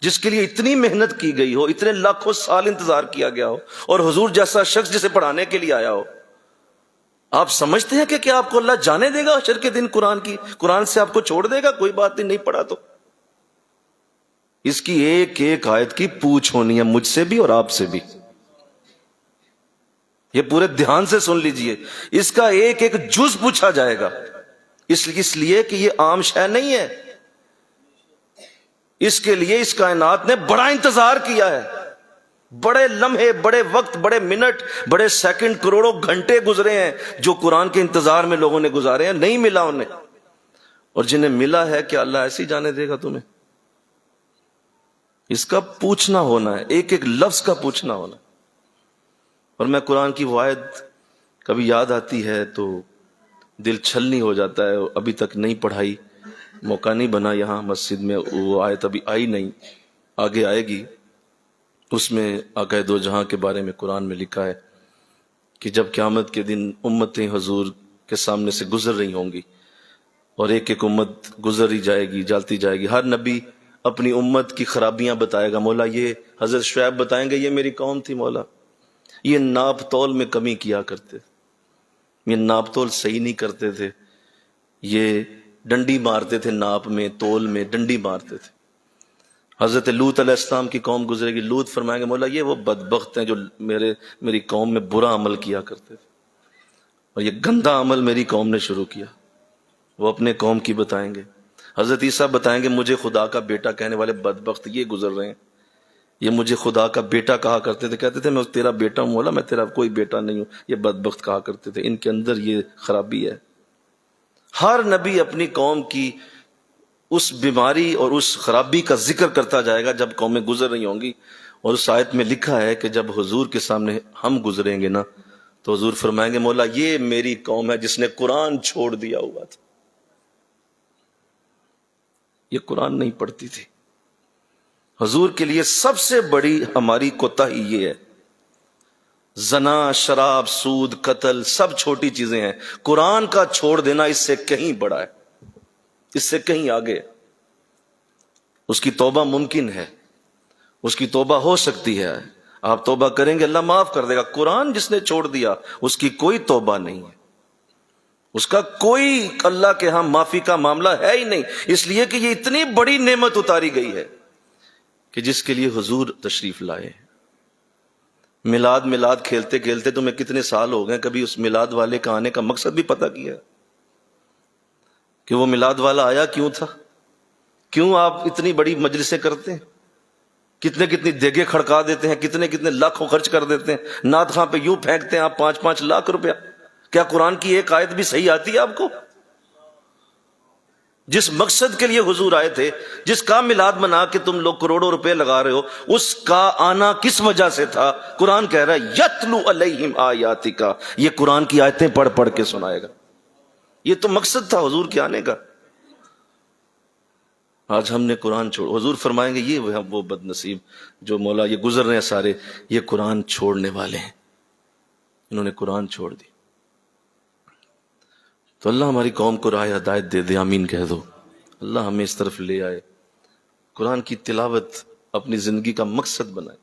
جس کے لیے اتنی محنت کی گئی ہو، اتنے لاکھوں سال انتظار کیا گیا ہو، اور حضور جیسا شخص جسے پڑھانے کے لیے آیا ہو؟ آپ سمجھتے ہیں کہ کیا آپ کو اللہ جانے دے گا حشر کے دن قرآن سے آپ کو چھوڑ دے گا؟ کوئی بات نہیں پڑھا تو اس کی ایک ایک آیت کی پوچھ ہونی ہے، مجھ سے بھی اور آپ سے بھی۔ یہ پورے دھیان سے سن لیجئے، اس کا ایک ایک جز پوچھا جائے گا، اس لیے کہ یہ عام شے نہیں ہے، اس کے لیے اس کائنات نے بڑا انتظار کیا ہے، بڑے لمحے، بڑے وقت، بڑے منٹ، بڑے سیکنڈ، کروڑوں گھنٹے گزرے ہیں جو قرآن کے انتظار میں لوگوں نے گزارے ہیں، نہیں ملا انہیں، اور جنہیں ملا ہے کیا اللہ ایسے ہی جانے دے گا تمہیں؟ اس کا پوچھنا ہونا ہے، ایک ایک لفظ کا پوچھنا ہونا ہے۔ اور میں قرآن کی وہ آیت کبھی یاد آتی ہے تو دل چھلنی ہو جاتا ہے، ابھی تک نہیں پڑھائی، موقع نہیں بنا یہاں مسجد میں، وہ آیت ابھی آئی نہیں، آگے آئے گی۔ اس میں آقا دو جہاں کے بارے میں قرآن میں لکھا ہے کہ جب قیامت کے دن امتیں حضور کے سامنے سے گزر رہی ہوں گی اور ایک ایک امت گزر ہی جائے گی، جاتی جائے گی، ہر نبی اپنی امت کی خرابیاں بتائے گا، مولا یہ حضرت شعیب بتائیں گے یہ میری قوم تھی، مولا یہ ناپ تول میں کمی کیا کرتے، یہ ناپ تول صحیح نہیں کرتے تھے، یہ ڈنڈی مارتے تھے، ناپ میں تول میں ڈنڈی مارتے تھے۔ حضرت لوط علیہ السلام کی قوم گزرے گی، لوط فرمائیں گے مولا یہ وہ بدبخت ہیں جو میری قوم میں برا عمل کیا کرتے تھے، اور یہ گندا عمل میری قوم نے شروع کیا، وہ اپنے قوم کی بتائیں گے۔ حضرت عیسیٰ بتائیں گے مجھے خدا کا بیٹا کہنے والے بدبخت یہ گزر رہے ہیں، یہ مجھے خدا کا بیٹا کہا کرتے تھے، کہتے تھے میں تیرا بیٹا ہوں، مولا میں تیرا کوئی بیٹا نہیں ہوں، یہ بدبخت کہا کرتے تھے، ان کے اندر یہ خرابی ہے۔ ہر نبی اپنی قوم کی اس بیماری اور اس خرابی کا ذکر کرتا جائے گا جب قومیں گزر رہی ہوں گی۔ اور اس آیت میں لکھا ہے کہ جب حضور کے سامنے ہم گزریں گے نا تو حضور فرمائیں گے مولا یہ میری قوم ہے جس نے قرآن چھوڑ دیا ہوا تھا، یہ قرآن نہیں پڑھتی تھی۔ حضور کے لیے سب سے بڑی ہماری کوتاہی یہ ہے، زنا، شراب، سود، قتل سب چھوٹی چیزیں ہیں، قرآن کا چھوڑ دینا اس سے کہیں بڑا ہے، اس سے کہیں آگے۔ اس کی توبہ ممکن ہے، اس کی توبہ ہو سکتی ہے، آپ توبہ کریں گے اللہ معاف کر دے گا۔ قرآن جس نے چھوڑ دیا اس کی کوئی توبہ نہیں ہے، اس کا کوئی اللہ کے ہاں معافی کا معاملہ ہے ہی نہیں، اس لیے کہ یہ اتنی بڑی نعمت اتاری گئی ہے کہ جس کے لیے حضور تشریف لائے۔ میلاد کھیلتے کھیلتے تمہیں کتنے سال ہو گئے، کبھی اس میلاد والے کا آنے کا مقصد بھی پتہ کیا کہ وہ میلاد والا آیا کیوں تھا؟ کیوں آپ اتنی بڑی مجلسیں کرتے ہیں، کتنی دیگیں کھڑکا دیتے ہیں، کتنے لاکھوں خرچ کر دیتے ہیں، نعت خواں پہ یوں پھینکتے ہیں آپ 5-5 لاکھ روپیہ؟ کیا قرآن کی ایک آیت بھی صحیح آتی ہے آپ کو؟ جس مقصد کے لیے حضور آئے تھے، جس کا میلاد منا کے تم لوگ کروڑوں روپے لگا رہے ہو، اس کا آنا کس وجہ سے تھا؟ قرآن کہہ رہا ہے یتلو علیہم آیاتک، یہ قرآن کی آیتیں پڑھ پڑھ کے سنائے گا، یہ تو مقصد تھا حضور کے آنے کا۔ آج ہم نے قرآن چھوڑ، حضور فرمائیں گے یہ وہ بد نصیب جو مولا یہ گزر رہے ہیں سارے، یہ قرآن چھوڑنے والے ہیں، انہوں نے قرآن چھوڑ دی۔ تو اللہ ہماری قوم کو راہ ہدایت دے دے، آمین کہہ دو۔ اللہ ہمیں اس طرف لے آئے، قرآن کی تلاوت اپنی زندگی کا مقصد بنائے،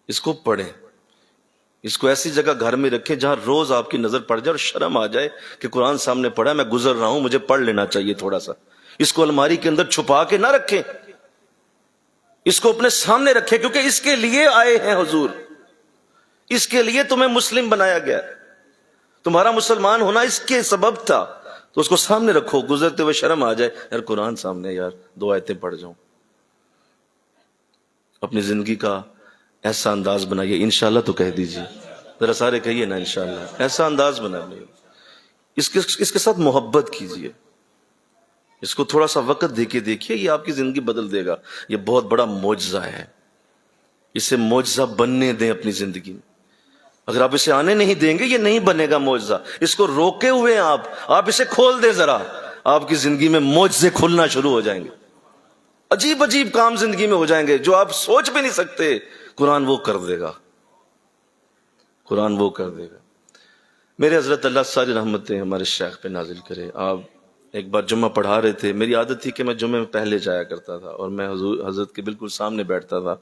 اس کو پڑھیں، اس کو ایسی جگہ گھر میں رکھیں جہاں روز آپ کی نظر پڑ جائے اور شرم آ جائے کہ قرآن سامنے پڑھا، میں گزر رہا ہوں مجھے پڑھ لینا چاہیے تھوڑا سا۔ اس کو الماری کے اندر چھپا کے نہ رکھیں، اس کو اپنے سامنے رکھیں، کیونکہ اس کے لیے آئے ہیں حضور، اس کے لیے تمہیں مسلم بنایا گیا، تمہارا مسلمان ہونا اس کے سبب تھا، تو اس کو سامنے رکھو، گزرتے ہوئے شرم آ جائے یار قرآن سامنے، یار 2 آیتیں پڑھ جاؤں۔ اپنی زندگی کا ایسا انداز بنائیے، انشاءاللہ تو کہہ دیجیے، ذرا سارے کہیے نا انشاءاللہ، ایسا انداز بنائیے، اس کے ساتھ محبت کیجیے، اس کو تھوڑا سا وقت دے کے دیکھیے، یہ آپ کی زندگی بدل دے گا، یہ بہت بڑا معجزہ ہے، اسے معجزہ بننے دیں اپنی زندگی میں۔ اگر آپ اسے آنے نہیں دیں گے یہ نہیں بنے گا معجزہ، اس کو روکے ہوئے ہیں آپ اسے کھول دیں ذرا، آپ کی زندگی میں معجزے کھلنا شروع ہو جائیں گے، عجیب عجیب کام زندگی میں ہو جائیں گے جو آپ سوچ بھی نہیں سکتے، قرآن وہ کر دے گا، قرآن وہ کر دے گا۔ میرے حضرت اللہ ساری رحمتیں ہمارے شیخ پہ نازل کرے، آپ ایک بار جمعہ پڑھا رہے تھے، میری عادت تھی کہ میں جمعے میں پہلے جایا کرتا تھا اور میں حضرت کے بالکل سامنے بیٹھتا تھا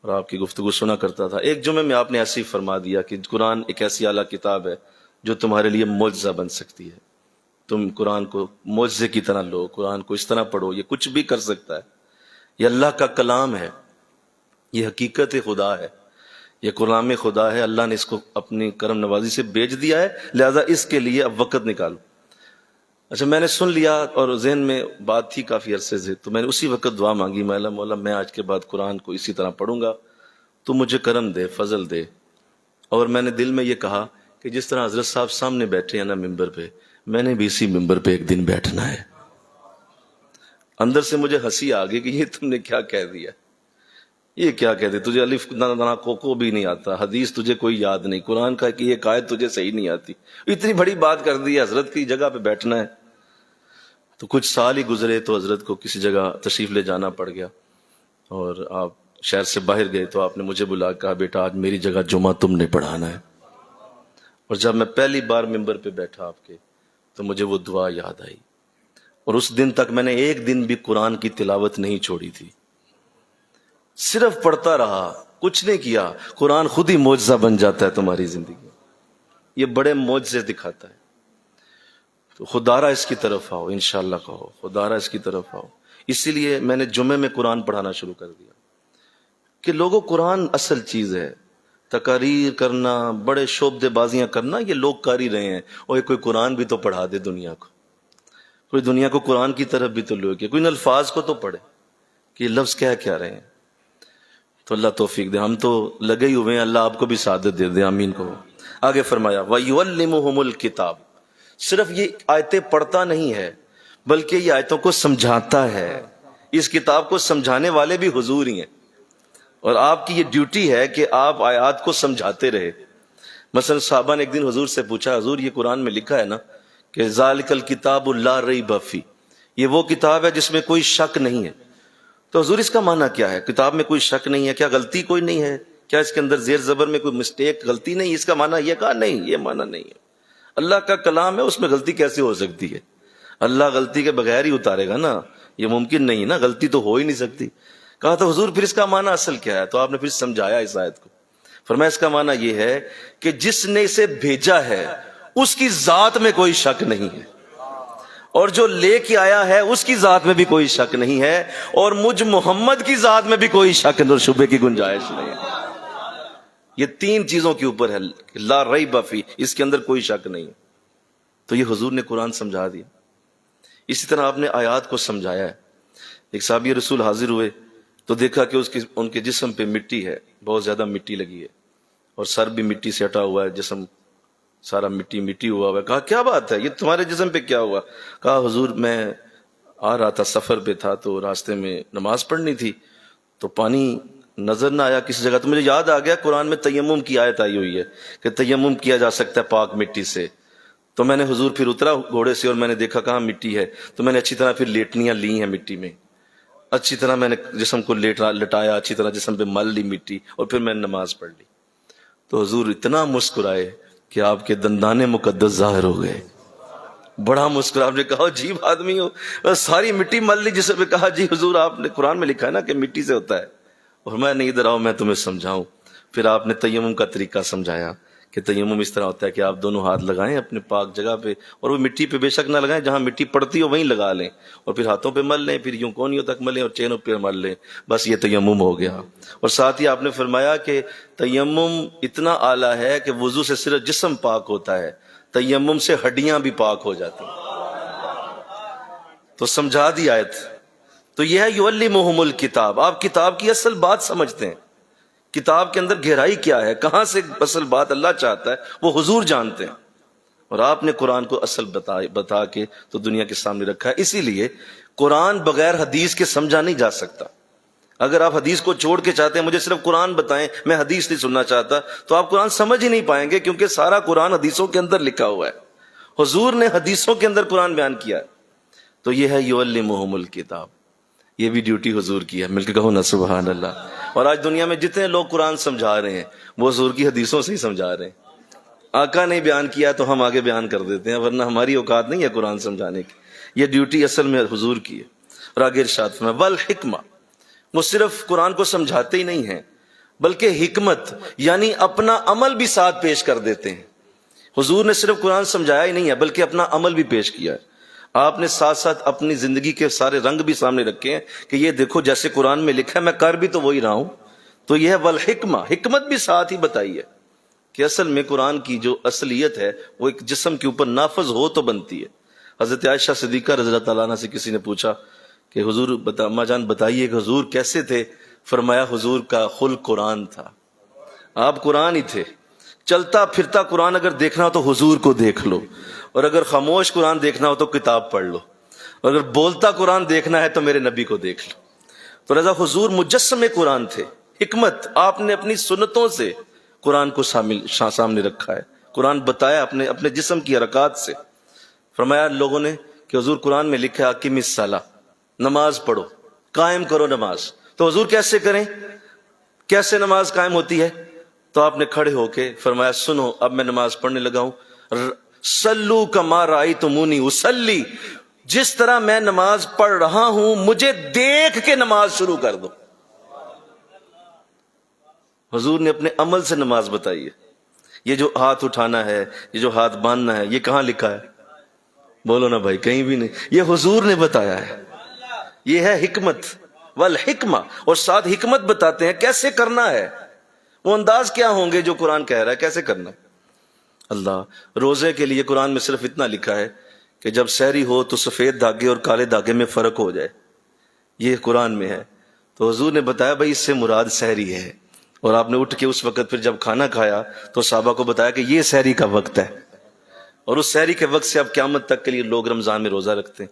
اور آپ کی گفتگو سنا کرتا تھا۔ ایک جمعے میں آپ نے ایسے ہی فرما دیا کہ قرآن ایک ایسی اعلیٰ کتاب ہے جو تمہارے لیے معجزہ بن سکتی ہے، تم قرآن کو معجزے کی طرح لو، قرآن کو اس طرح پڑھو، یہ کچھ بھی کر سکتا ہے، یہ اللہ کا کلام ہے، یہ حقیقت خدا ہے، یہ کلام خدا ہے، اللہ نے اس کو اپنی کرم نوازی سے بھیج دیا ہے، لہذا اس کے لیے اب وقت نکالو۔ اچھا میں نے سن لیا اور ذہن میں بات تھی کافی عرصے سے، تو میں نے اسی وقت دعا مانگی، مولا میں آج کے بعد قرآن کو اسی طرح پڑھوں گا، تو مجھے کرم دے، فضل دے۔ اور میں نے دل میں یہ کہا کہ جس طرح حضرت صاحب سامنے بیٹھے ہیں نا ممبر پہ، میں نے بھی اسی ممبر پہ ایک دن بیٹھنا ہے۔ اندر سے مجھے ہنسی آ گئی کہ یہ تم نے کیا کہہ دیا، یہ کیا کہہ دیا، تجھے الف نا کو بھی نہیں آتا، حدیث تجھے کوئی یاد نہیں، قرآن کا کہ یہ قائد تجھے صحیح نہیں آتی، اتنی بڑی بات کر دی، حضرت کی جگہ پہ بیٹھنا ہے۔ تو کچھ سال ہی گزرے تو حضرت کو کسی جگہ تشریف لے جانا پڑ گیا، اور آپ شہر سے باہر گئے تو آپ نے مجھے بلا کہا بیٹا آج میری جگہ جمعہ تم نے پڑھانا ہے۔ اور جب میں پہلی بار ممبر پہ بیٹھا آپ کے تو مجھے وہ دعا یاد آئی، اور اس دن تک میں نے ایک دن بھی قرآن کی تلاوت نہیں چھوڑی تھی، صرف پڑھتا رہا، کچھ نہیں کیا۔ قرآن خود ہی معجزہ بن جاتا ہے تمہاری زندگی میں، یہ بڑے معجزے دکھاتا ہے۔ تو خدارہ اس کی طرف آؤ، انشاءاللہ کہو خدارہ اس کی طرف آؤ۔ اسی لیے میں نے جمعے میں قرآن پڑھانا شروع کر دیا کہ لوگوں قرآن اصل چیز ہے، تقاریر کرنا، بڑے شعبدے بازیاں کرنا یہ لوگ کر ہی رہے ہیں، اور کوئی قرآن بھی تو پڑھا دے دنیا کو، کوئی دنیا کو قرآن کی طرف بھی تو لوگ، کوئی ان الفاظ کو تو پڑھے کہ یہ لفظ کیا رہے ہیں۔ تو اللہ توفیق دے، ہم تو لگے ہی ہوئے ہیں، اللہ آپ کو بھی سعادت دے دے، آمین کہو۔ آگے فرمایا وَيُعَلِّمُهُمُ الْكِتَابَ، صرف یہ آیتیں پڑھتا نہیں ہے بلکہ یہ آیتوں کو سمجھاتا ہے، اس کتاب کو سمجھانے والے بھی حضور ہی ہیں، اور آپ کی یہ ڈیوٹی ہے کہ آپ آیات کو سمجھاتے رہے۔ مثلا صحابہ نے ایک دن حضور سے پوچھا حضور یہ قرآن میں لکھا ہے نا کہ ذَلِكَ الْكِتَابُ لَا رَيْبَ فِيهِ، یہ وہ کتاب ہے جس میں کوئی شک نہیں ہے۔ تو حضور اس کا معنی کیا ہے؟ کتاب میں کوئی شک نہیں ہے، کیا غلطی کوئی نہیں ہے؟ کیا اس کے اندر زیر زبر میں کوئی مسٹیک غلطی نہیں؟ اس کا معنی یہ کہا نہیں، یہ معنی نہیں ہے، اللہ کا کلام ہے، اس میں غلطی کیسے ہو سکتی ہے؟ اللہ غلطی کے بغیر ہی اتارے گا نا، یہ ممکن نہیں نا، غلطی تو ہو ہی نہیں سکتی۔ کہا تو حضور پھر اس کا معنی اصل کیا ہے؟ تو آپ نے پھر سمجھایا اس آیت کو، فرمایا اس کا معنی یہ ہے کہ جس نے اسے بھیجا ہے اس کی ذات میں کوئی شک نہیں ہے، اور جو لے کے آیا ہے اس کی ذات میں بھی کوئی شک نہیں ہے، اور مجھ محمد کی ذات میں بھی کوئی شک اور شبے کی گنجائش نہیں ہے۔ یہ تین چیزوں کے اوپر ہے، لا ریب فی، اس کے اندر کوئی شک نہیں ہے۔ تو یہ حضور نے قرآن سمجھا دیا۔ اسی طرح آپ نے آیات کو سمجھایا ہے۔ ایک صحابی رسول حاضر ہوئے تو دیکھا کہ ان کے جسم پہ مٹی ہے، بہت زیادہ مٹی لگی ہے، اور سر بھی مٹی سے ہٹا ہوا ہے، جسم سارا مٹی ہوا ہوا ہے۔ کہا کیا بات ہے، یہ تمہارے جسم پہ کیا ہوا؟ کہا حضور میں آ رہا تھا، سفر پہ تھا، تو راستے میں نماز پڑھنی تھی تو پانی نظر نہ آیا کسی جگہ، تو مجھے یاد آ گیا قرآن میں تیمم کی آیت آئی ہوئی ہے کہ تیمم کیا جا سکتا ہے پاک مٹی سے۔ تو میں نے حضور پھر اترا گھوڑے سے اور میں نے دیکھا کہاں مٹی ہے، تو میں نے اچھی طرح پھر لیٹنیاں لی ہیں مٹی میں، اچھی طرح میں نے جسم کو لٹایا، اچھی طرح جسم پہ مل لی مٹی، اور پھر میں نے نماز پڑھ لی۔ تو حضور اتنا مسکرائے کہ آپ کے دندان مقدس ظاہر ہو گئے، بڑا مسکرا، آپ نے کہا عجیب آدمی ہو، ساری مٹی مل لی جسم پہ۔ کہا جی حضور آپ نے قرآن میں لکھا ہے نا کہ مٹی سے ہوتا ہے، اور میں نہیں، ادھر آؤ میں تمہیں سمجھاؤں۔ پھر آپ نے تیمم کا طریقہ سمجھایا کہ تیمم اس طرح ہوتا ہے کہ آپ دونوں ہاتھ لگائیں اپنے پاک جگہ پہ، اور وہ مٹی پہ بے شک نہ لگائیں، جہاں مٹی پڑتی ہو وہیں لگا لیں، اور پھر ہاتھوں پہ مل لیں، پھر یوں کونیوں تک ملیں اور چینوں پہ مل لیں، بس یہ تیمم ہو گیا۔ اور ساتھ ہی آپ نے فرمایا کہ تیمم اتنا اعلیٰ ہے کہ وضو سے صرف جسم پاک ہوتا ہے، تیمم سے ہڈیاں بھی پاک ہو جاتی ہیں۔ تو سمجھا دی آیت۔ تو یہ ہے یعلمہم الکتاب، آپ کتاب کی اصل بات سمجھتے ہیں، کتاب کے اندر گہرائی کیا ہے، کہاں سے اصل بات اللہ چاہتا ہے وہ حضور جانتے ہیں، اور آپ نے قرآن کو اصل بتا کے تو دنیا کے سامنے رکھا ہے۔ اسی لیے قرآن بغیر حدیث کے سمجھا نہیں جا سکتا۔ اگر آپ حدیث کو چھوڑ کے چاہتے ہیں مجھے صرف قرآن بتائیں، میں حدیث نہیں سننا چاہتا، تو آپ قرآن سمجھ ہی نہیں پائیں گے، کیونکہ سارا قرآن حدیثوں کے اندر لکھا ہوا ہے، حضور نے حدیثوں کے اندر قرآن بیان کیا ہے۔ تو یہ ہے یعلمہم الکتاب، یہ بھی ڈیوٹی حضور کی ہے، مل کے کہو نا سبحان اللہ۔ اور آج دنیا میں جتنے لوگ قرآن سمجھا رہے ہیں وہ حضور کی حدیثوں سے ہی سمجھا رہے ہیں۔ آقا نے بیان کیا تو ہم آگے بیان کر دیتے ہیں، ورنہ ہماری اوقات نہیں ہے قرآن سمجھانے کی، یہ ڈیوٹی اصل میں حضور کی ہے۔ اور آگے ارشاد فرمایا والحکمہ، وہ صرف قرآن کو سمجھاتے ہی نہیں ہیں بلکہ حکمت یعنی اپنا عمل بھی ساتھ پیش کر دیتے ہیں۔ حضور نے صرف قرآن سمجھایا ہی نہیں ہے بلکہ اپنا عمل بھی پیش کیا ہے۔ آپ نے ساتھ ساتھ اپنی زندگی کے سارے رنگ بھی سامنے رکھے ہیں کہ یہ دیکھو جیسے قرآن میں لکھا ہے میں کر بھی تو وہی رہا ہوں۔ تو یہ ہے والحکمہ، حکمت بھی ساتھ ہی بتائی ہے کہ اصل میں قرآن کی جو اصلیت ہے وہ ایک جسم کے اوپر نافذ ہو تو بنتی ہے۔ حضرت عائشہ صدیقہ رضی اللہ تعالیٰ عنہ سے کسی نے پوچھا کہ حضور اماں جان بتائیے کہ حضور کیسے تھے؟ فرمایا حضور کا خلق قرآن تھا، آپ قرآن ہی تھے، چلتا پھرتا قرآن اگر دیکھنا ہو تو حضور کو دیکھ لو، اور اگر خاموش قرآن دیکھنا ہو تو کتاب پڑھ لو۔ اور اگر بولتا قرآن دیکھنا ہے تو میرے نبی کو دیکھ لو۔ تو رضا حضور مجسم قرآن تھے، حکمت آپ نے اپنی سنتوں سے قرآن کو سامنے رکھا ہے، قرآن بتایا اپنے جسم کی حرکات سے۔ فرمایا لوگوں نے کہ حضور قرآن میں لکھا اقیم الصلاۃ، نماز پڑھو، قائم کرو نماز۔ تو حضور کیسے کریں، کیسے نماز قائم ہوتی ہے؟ تو آپ نے کھڑے ہو کے فرمایا سنو اب میں نماز پڑھنے لگا ہوں، صلو کما رأیتمونی اصلی، جس طرح میں نماز پڑھ رہا ہوں مجھے دیکھ کے نماز شروع کر دو۔ حضور نے اپنے عمل سے نماز بتائی ہے۔ یہ جو ہاتھ اٹھانا ہے، یہ جو ہاتھ باندھنا ہے، یہ کہاں لکھا ہے؟ بولو نا بھائی، کہیں بھی نہیں، یہ حضور نے بتایا ہے۔ یہ ہے حکمت والحکمہ، اور ساتھ حکمت بتاتے ہیں کیسے کرنا ہے، وہ انداز کیا ہوں گے جو قرآن کہہ رہا ہے کیسے کرنا ہے۔ اللہ، روزے کے لیے قرآن میں صرف اتنا لکھا ہے کہ جب سحری ہو تو سفید دھاگے اور کالے دھاگے میں فرق ہو جائے، یہ قرآن میں ہے۔ تو حضور نے بتایا بھائی اس سے مراد سحری ہے، اور آپ نے اٹھ کے اس وقت پھر جب کھانا کھایا تو صحابہ کو بتایا کہ یہ سحری کا وقت ہے، اور اس سحری کے وقت سے اب قیامت تک کے لیے لوگ رمضان میں روزہ رکھتے ہیں۔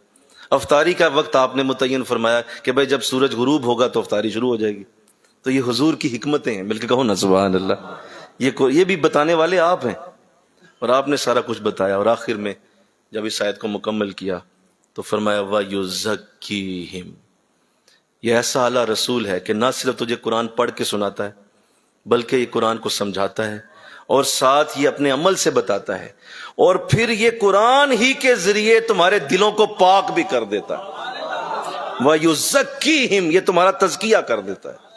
افطاری کا وقت آپ نے متعین فرمایا کہ بھائی جب سورج غروب ہوگا تو افطاری شروع ہو جائے گی۔ تو یہ حضور کی حکمتیں ہیں، مل کے کہو نا سبحان اللہ۔ یہ بھی بتانے والے آپ ہیں، اور آپ نے سارا کچھ بتایا، اور آخر میں جب اس آیت کو مکمل کیا تو فرمایا وَيُزَكِّيهِمْ، یہ ایسا اعلیٰ رسول ہے کہ نہ صرف تجھے قرآن پڑھ کے سناتا ہے بلکہ یہ قرآن کو سمجھاتا ہے، اور ساتھ یہ اپنے عمل سے بتاتا ہے، اور پھر یہ قرآن ہی کے ذریعے تمہارے دلوں کو پاک بھی کر دیتا ہے۔ وَيُزَكِّيهِمْ، یہ تمہارا تزکیہ کر دیتا ہے۔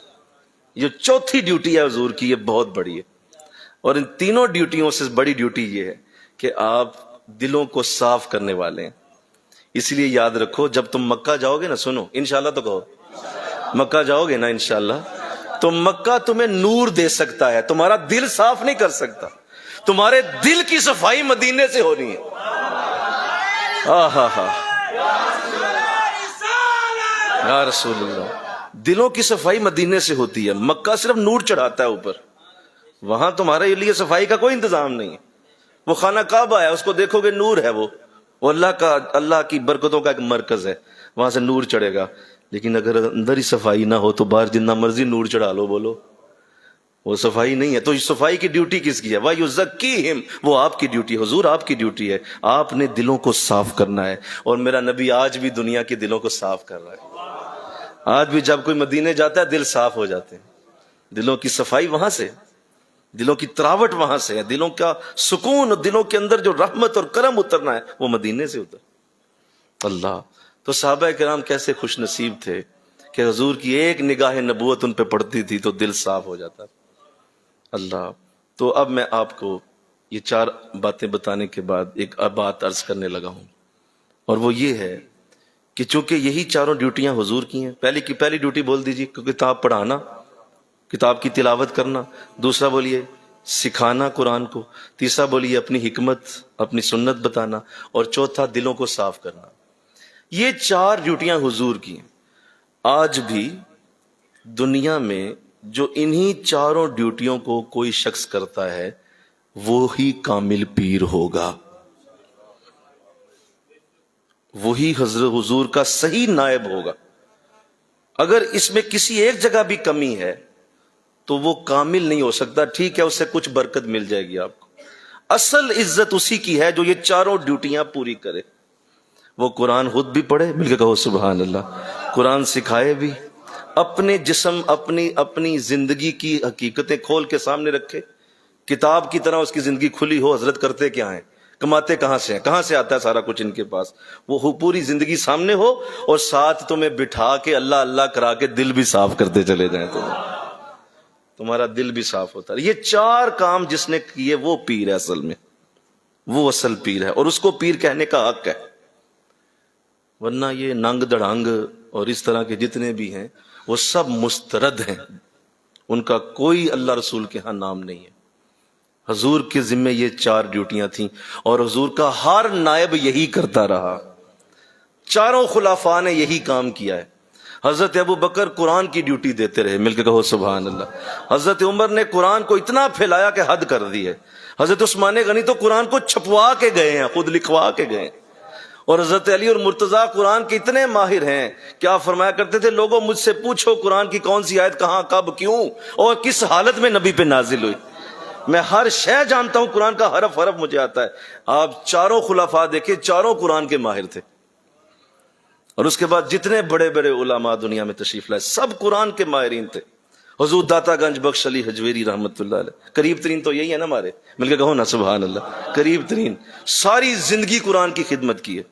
یہ چوتھی ڈیوٹی ہے حضور کی، یہ بہت بڑی ہے، اور ان تینوں ڈیوٹیوں سے بڑی ڈیوٹی یہ ہے کہ آپ دلوں کو صاف کرنے والے ہیں۔ اس لیے یاد رکھو جب تم مکہ جاؤ گے نا، سنو انشاءاللہ تو کہو، مکہ جاؤ گے نا انشاءاللہ، تو مکہ تمہیں نور دے سکتا ہے، تمہارا دل صاف نہیں کر سکتا۔ تمہارے دل کی صفائی مدینے سے ہونی ہے۔ یا رسول اللہ، دلوں کی صفائی مدینے سے ہوتی ہے، مکہ صرف نور چڑھاتا ہے اوپر، وہاں تمہارے لیے صفائی کا کوئی انتظام نہیں ہے۔ وہ خانہ کعبہ ہے، اس کو دیکھو گے نور ہے، وہ اللہ کی برکتوں کا ایک مرکز ہے، وہاں سے نور چڑھے گا۔ لیکن اگر اندر ہی صفائی نہ ہو تو باہر جتنا مرضی نور چڑھا لو، بولو وہ صفائی نہیں ہے۔ تو اس صفائی کی ڈیوٹی کس کی ہے؟ وَيُزَكِّيهِمْ، وہ آپ کی ڈیوٹی، حضور آپ کی ڈیوٹی ہے، آپ نے دلوں کو صاف کرنا ہے، اور میرا نبی آج بھی دنیا کے دلوں کو صاف کر رہا ہے۔ آج بھی جب کوئی مدینے جاتا ہے دل صاف ہو جاتے ہیں، دلوں کی صفائی وہاں سے، دلوں کی تراوٹ وہاں سے ہے، دلوں کا سکون، دلوں کے اندر جو رحمت اور کرم اترنا ہے وہ مدینے سے اتر۔ اللہ، تو صحابہ کرام کیسے خوش نصیب تھے کہ حضور کی ایک نگاہ نبوت ان پہ پڑتی تھی تو دل صاف ہو جاتا۔ اللہ، تو اب میں آپ کو یہ 4 باتیں بتانے کے بعد ایک بات عرض کرنے لگا ہوں، اور وہ یہ ہے کہ چونکہ یہی چاروں ڈیوٹیاں حضور کی ہیں، پہلی ڈیوٹی بول دیجیے، کتاب پڑھانا، کتاب کی تلاوت کرنا، دوسرا بولیے سکھانا قرآن کو، تیسرا بولیے اپنی حکمت، اپنی سنت بتانا، اور چوتھا دلوں کو صاف کرنا۔ یہ 4 ڈیوٹیاں حضور کی ہیں۔ آج بھی دنیا میں جو انہی چاروں ڈیوٹیوں کو کوئی شخص کرتا ہے وہی کامل پیر ہوگا، وہی حضرت حضور کا صحیح نائب ہوگا۔ اگر اس میں کسی ایک جگہ بھی کمی ہے تو وہ کامل نہیں ہو سکتا۔ ٹھیک ہے، اس سے کچھ برکت مل جائے گی آپ کو، اصل عزت اسی کی ہے جو یہ چاروں ڈیوٹیاں پوری کرے۔ وہ قرآن خود بھی پڑھے، مل کے کہو سبحان اللہ، قرآن سکھائے بھی، اپنے جسم اپنی زندگی کی حقیقتیں کھول کے سامنے رکھے، کتاب کی طرح اس کی زندگی کھلی ہو، حضرت کرتے کیا ہیں، کماتے کہاں سے ہیں، کہاں سے آتا ہے سارا کچھ ان کے پاس، وہ پوری زندگی سامنے ہو، اور ساتھ تمہیں بٹھا کے اللہ اللہ کرا کے دل بھی صاف کرتے چلے جائیں، تمہارا دل بھی صاف ہوتا ہے۔ یہ 4 کام جس نے کیے وہ پیر ہے، اصل میں وہ اصل پیر ہے، اور اس کو پیر کہنے کا حق ہے۔ ورنہ یہ ننگ دڑانگ اور اس طرح کے جتنے بھی ہیں وہ سب مسترد ہیں، ان کا کوئی اللہ رسول کے ہاں نام نہیں ہے۔ حضور کے ذمہ یہ 4 ڈیوٹیاں تھیں، اور حضور کا ہر نائب یہی کرتا رہا، چاروں خلفاء نے یہی کام کیا ہے۔ حضرت ابو بکر قرآن کی ڈیوٹی دیتے رہے، مل کے کہو سبحان اللہ۔ حضرت عمر نے قرآن کو اتنا پھیلایا کہ حد کر دی ہے۔ حضرت عثمان غنی تو قرآن کو چھپوا کے گئے ہیں، خود لکھوا کے گئے ہیں، اور حضرت علی اور مرتضیٰ قرآن کے اتنے ماہر ہیں، کیا فرمایا کرتے تھے، لوگوں مجھ سے پوچھو قرآن کی کون سی آیت کہاں کب کیوں اور کس حالت میں نبی پہ نازل ہوئی، میں ہر شے جانتا ہوں، قرآن کا حرف حرف مجھے آتا ہے۔ آپ چاروں خلفاء دیکھیں، چاروں قرآن کے ماہر تھے، اور اس کے بعد جتنے بڑے بڑے علماء دنیا میں تشریف لائے سب قرآن کے ماہرین تھے۔ حضور داتا گنج بخش علی حجویری رحمت اللہ علیہ، قریب ترین تو یہی ہے نا ہمارے، مل کے کہو نا سبحان اللہ، قریب ترین، ساری زندگی قرآن کی خدمت کی ہے،